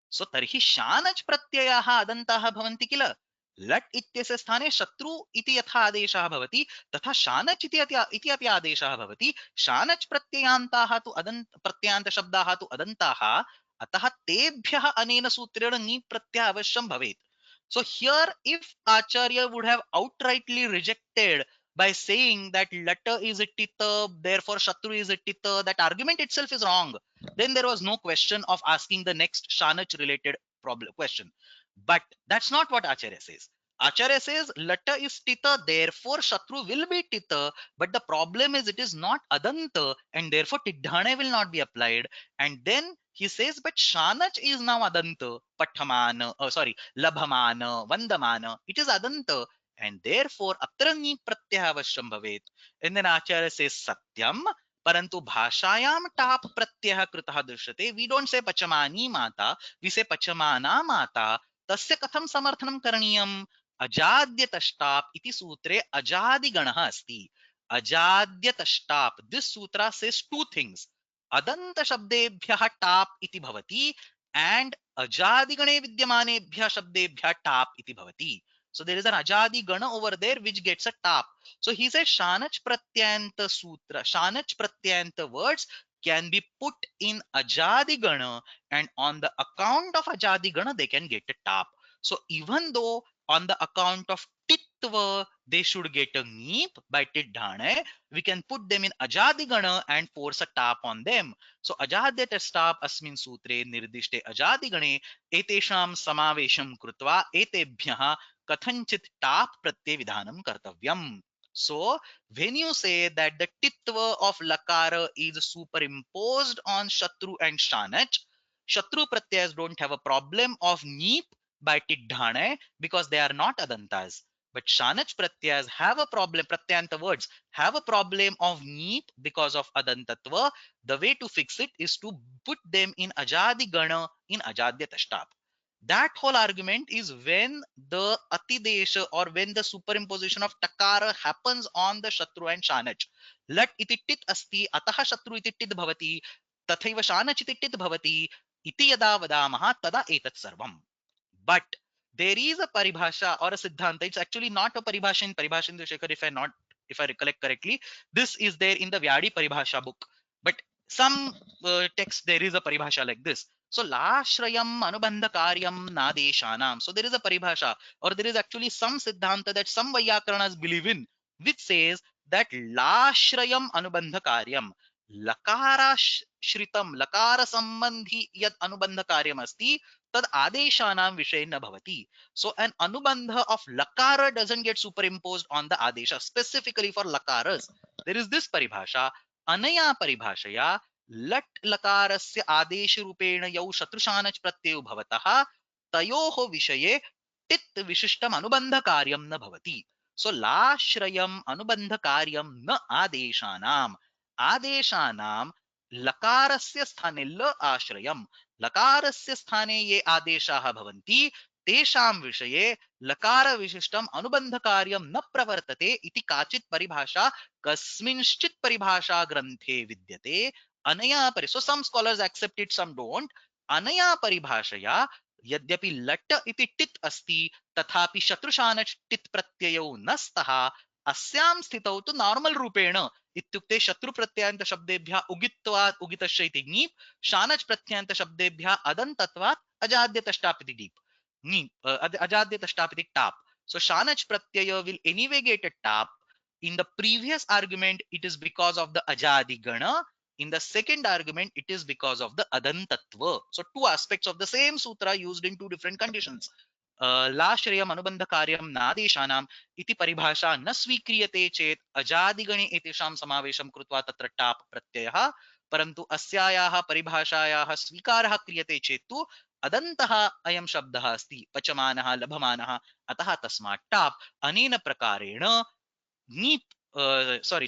So tarhi Shanach pratyayah adantaha bhavanti kila. लट् इत्यस्य स्थाने शत्रु इति यथा आदेशः भवति तथा शानच् इति अपि आदेशः भवति. शानच् प्रत्ययान्ताः तु प्रत्ययान्त शब्दाः तु अदन्ताः अतः तेभ्यः अनेन सूत्रेण ङी प्रत्ययः अवश्यं भवेत्. So here, if Acharya would have outrightly rejected by saying that Lata is a tita, therefore Shatru is a tita, that argument itself is wrong. Then there was no question of asking the next Shanach related problem question. But that's not what Acharya says. Acharya says Lata is tita, therefore Shatru will be tita, but the problem is it is not Adanta, and therefore Tidhane will not be applied. And then he says, but Shanach is now Adanta, Pathamana, Labhamana, Vandamana, it is Adanta, and therefore Atrangi Pratyah Avashyam Bhavet. And then Acharya says Satyam, Parantu Bhashayam Tap Pratyah Kritaha Drishyate. We don't say Pachamani Mata, we say Pachamana Mata. Tasya Katham Samarthanam Karaniyam. Ajadyatashtap iti sutre Ajadiganah asti. Ajadyatashtap. This sutra says two things. Adanta shabdebhyah tap iti bhavati and ajadigane vidyamanebhyah shabdebhyah tap iti bhavati. So there is an ajadi gana over there which gets a tap. So he says shanach pratyanta sutra, shanach pratyanta words can be put in ajadi gana, and on the account of ajadi gana they can get a tap. So even though on the account of titva they should get a neep by tidhane, we can put them in ajadigana and force a tap on them. So ajadyatastap asmin sutre nirdishte ajadigane etesham samavesham krutva etebhyah kathanchit tap pratyay vidhanam kartavyam. So when you say that the titva of lakara is superimposed on shatru and shanach, shatru pratyas don't have a problem of neep by tidhane because they are not adantas. But shanach pratyas have a problem, pratyanta words have a problem of neep because of adantatva. The way to fix it is to put them in ajadi gana in ajadya tashtap. That whole argument is when the atidesha or when the superimposition of takara happens on the shatru and shanach. Lat iti tit asti ataha shatru iti tit bhavati tathaiva shanach iti tit bhavati iti yada vadamaha tada etat sarvam. But there is a paribhasha or a siddhanta. It's actually not a paribhasha in Paribhasha Shekhar, if I recollect correctly. This is there in the Vyadi Paribhasha book. But some text there is a paribhasha like this. So lashrayam anubandha karyam nadeshanam. So there is a paribhasha, or there is actually some siddhanta that some Vayakaranas believe in, which says that lashrayam anubandha karyam. Lakara shritam, lakara sambandhi yad anubandha karyam asti tad adeshanam vishay na bhavati. So an anubandha of lakara doesn't get superimposed on the adesha. Specifically for lakaras, there is this paribhasha. Anaya paribhashaya lat lakarasya adesh rupena yau shatrushanach pratyeu bhavatah tayoho vishaye tit vishishtam anubandha karyam na bhavati. So lashrayam anubandha karyam na adeshanam. Adeshanam लकारस्य स्थाने ल आश्रयम् लकारस्य स्थाने ये आदेशाः भवन्ति तेषां विषये लकार विशिष्टम् अनुबन्धकार्यं न प्रवर्तते इति काचित् परिभाषा कस्मिंश्चित् परिभाषा ग्रन्थे विद्यते अनया परि so some scholars accept it, some don't. अनया परिभाषया यद्यपि लट् इति टित् अस्ति तथापि शत्रुशानच् टित् प्रत्ययौ न स्तः अस्यां स्थितौ तु नार्मल रूपेण इत्युक्ते शत्रु प्रत्ययान्त शब्देभ्यः उगित्वात् उगितस्य इति ङीप् शानच् प्रत्ययान्त शब्देभ्यः अदन्तत्वात् अजाद्यतष्टाप् इति डीप् अजाद्यतष्टाप् इति top. So shanach pratyaya will anyway get a tap. In the previous argument it is because of the ajadi gana. In the second argument it is because of the adantatva. So two aspects of the same sutra used in two different conditions. लाश्रयम् अनुबन्धकार्यं नादेशानाम् इति परिभाषा न स्वीक्रियते चेत् अजादिगणे एतेषां समावेशं कृत्वा तत्र top प्रत्ययः. परन्तु अस्यायाः परिभाषायाः स्वीकारः क्रियते चेत् तु अदन्तः अयं शब्दः अस्ति पचमानः लभमानः अतः तस्मात् टाप्. अनेन प्रकारेण ङीप्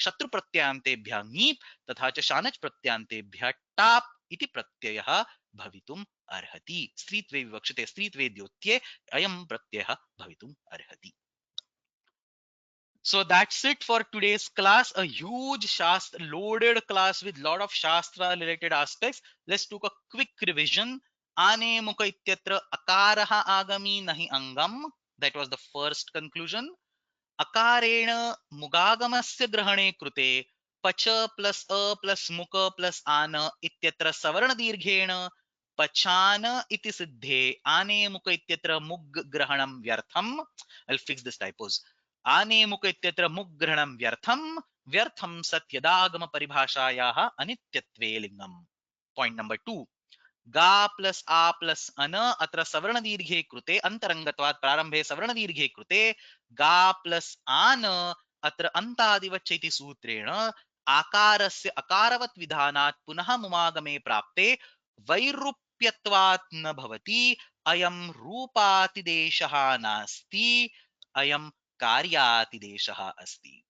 शत्रु प्रत्ययान्तेभ्यः ङीप् तथा च शानच् प्रत्ययान्तेभ्यः टाप् इति प्रत्ययः भवितुम् अर्हति. स्त्रीत्वे विवक्षते स्त्रीत्वे द्योत्ये अयं प्रत्ययः भवितुम् अर्हति. So that's it for today's class. A huge shastra loaded class with lot of shastra related aspects. Let's do a quick revision. Ane mukha ityatra akaraha agami nahi angam. That was the first conclusion. अकारेण मुगागमस्य ग्रहणे कृते पच plus अ plus मुक plus आन इत्यत्र सवर्ण दीर्घेण पचान इति सिद्धे आनेमुक इत्यत्र मुग् ग्रहणं व्यर्थम्. I'll fix this typos. आनेमुक इत्यत्र मुग् ग्रहणं व्यर्थं सत् यदागम परिभाषायाः अनित्यत्वे लिङ्गम्. Point number 2. गा प्लस आ प्लस अन अत्र सवर्ण दीर्घे कृते अंतरंगत्वात् प्रारंभे सवर्ण दीर्घे कृते गा प्लस आन अत्र अन्तादिवच्च इति सूत्रेण आकारस्य अकारवत् विधानात् पुनः मुमागमे प्राप्ते वैरूप्यत्वात् न भवति. अयं रूपातिदेशः नास्ति, अयं कार्यातिदेशः अस्ति.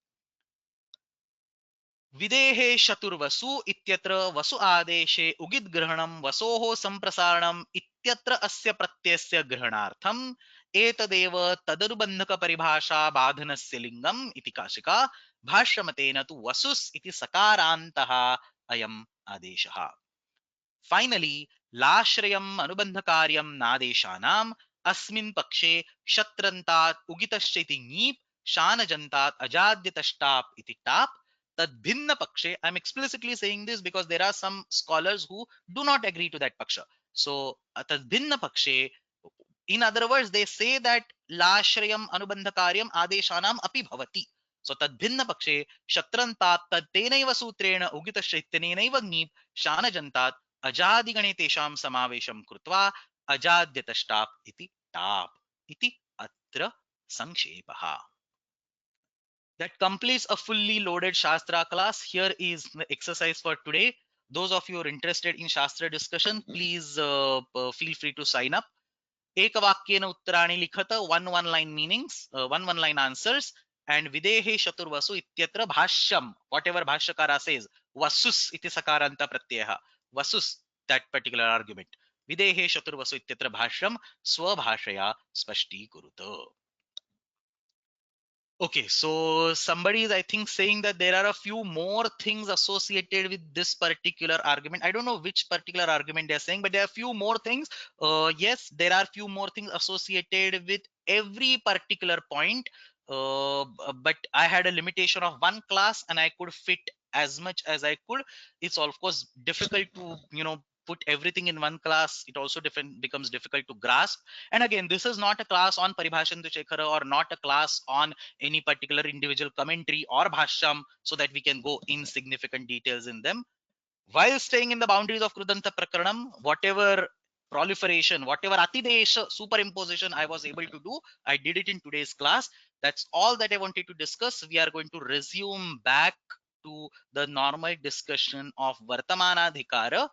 विदेहे चतुर्वसु इत्यत्र वसु आदेशे उगिद् ग्रहणं वसोः संप्रसारणम् इत्यत्र अस्य प्रत्ययस्य ग्रहणार्थम् एतदेव तदनुबन्धक परिभाषा बाधनस्य लिङ्गम् इति काशिका. भाष्यमतेन तु वसुस् इति सकारान्तः अयम् आदेशः. फाइनली लाश्रयम् अनुबन्धकार्यं नादेशानाम् अस्मिन् पक्षे शत्रन्तात् उगितश्च इति ङीप् शानजन्तात् अजाद्यतष्टाप् इति top. Tadbhinna pakshe, I'm explicitly saying this because there are some scholars who do not agree to that paksha. So tadbhinna pakshe, in other words, they say that lashrayam anubandhakaryam adeshanam api bhavati. So tadbhinna pakshe shatrantat tadtenaiva sutrena ugitasya ityanenaiva gnip shanajantat ajadigane tesham samavesham krutva ajadyatastap iti tap iti atra sankshepaha. That completes a fully loaded Shastra class. Here is the exercise for today. Those of you who are interested in Shastra discussion, please feel free to sign up. एकवाक्येन उत्तराणि लिखत, one line meanings, one line answers, and videhe chaturvasu ityatra bhashyam, whatever bhashyakara says, vasus iti sakaranta pratyaya, vasus, that particular argument. Videhe chaturvasu ityatra bhashyam swabhashaya spashti kuruta. Okay, so somebody is, I think, saying that there are a few more things associated with this particular argument. I don't know which particular argument they're saying, but there are a few more things. Yes, there are few more things associated with every particular point. But I had a limitation of one class and I could fit as much as I could. It's of course difficult to, put everything in one class. It also becomes difficult to grasp. And again, this is not a class on Paribhashantu Shekhara or not a class on any particular individual commentary or bhashyam, so that we can go in significant details in them while staying in the boundaries of Krudanta Prakaranam. Whatever proliferation, whatever atidesha superimposition I was able to do, I did it in today's class. That's all that I wanted to discuss. We are going to resume back to the normal discussion of Vartamanadhikara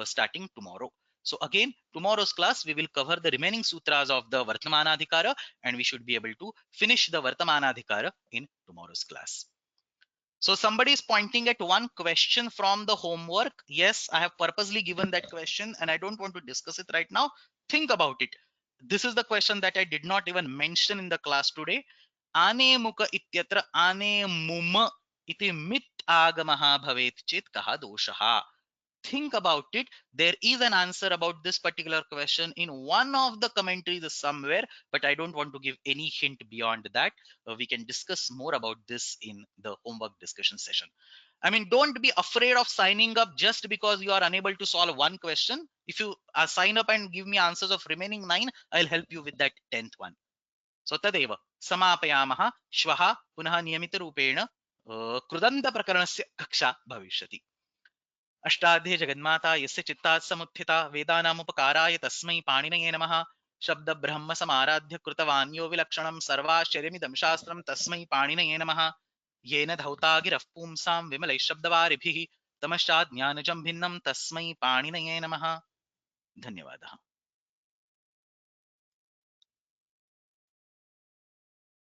starting tomorrow. So again, tomorrow's class, we will cover the remaining sutras of the Vartamanadhikara, and we should be able to finish the Vartamanadhikara in tomorrow's class. So somebody is pointing at one question from the homework. Yes, I have purposely given that question and I don't want to discuss it right now. Think about it. This is the question that I did not even mention in the class today. Ane mukha ityatra ane muma iti mit agamaha bhavet chit kaha doshaha. Think about it. There is an answer about this particular question in one of the commentaries somewhere, but I don't want to give any hint beyond that. We can discuss more about this in the homework discussion session. I mean, don't be afraid of signing up just because you are unable to solve one question. If you sign up and give me answers of remaining 9, I'll help you with that 10th one. So तदेव समापयामः. श्वः पुनः नियमितरूपेण कृदन्तप्रकरणस्य कक्षा भविष्यति. अष्टाध्ये जगन्माता यस्य चित्तात् समुत्थिता वेदानामुपकाराय तस्मै पाणिनये नमः. शब्द ब्रह्म समाराध्य कृतवान् यो विलक्षणं सर्वाश्चर्यमिदं शास्त्रं तस्मै पाणिनये नमः. येन धौता गिरः पुंसां विमलैः शब्दवारिभिः तमश्चात् ज्ञानजं भिन्नं तस्मै पाणिनये नमः. धन्यवादः.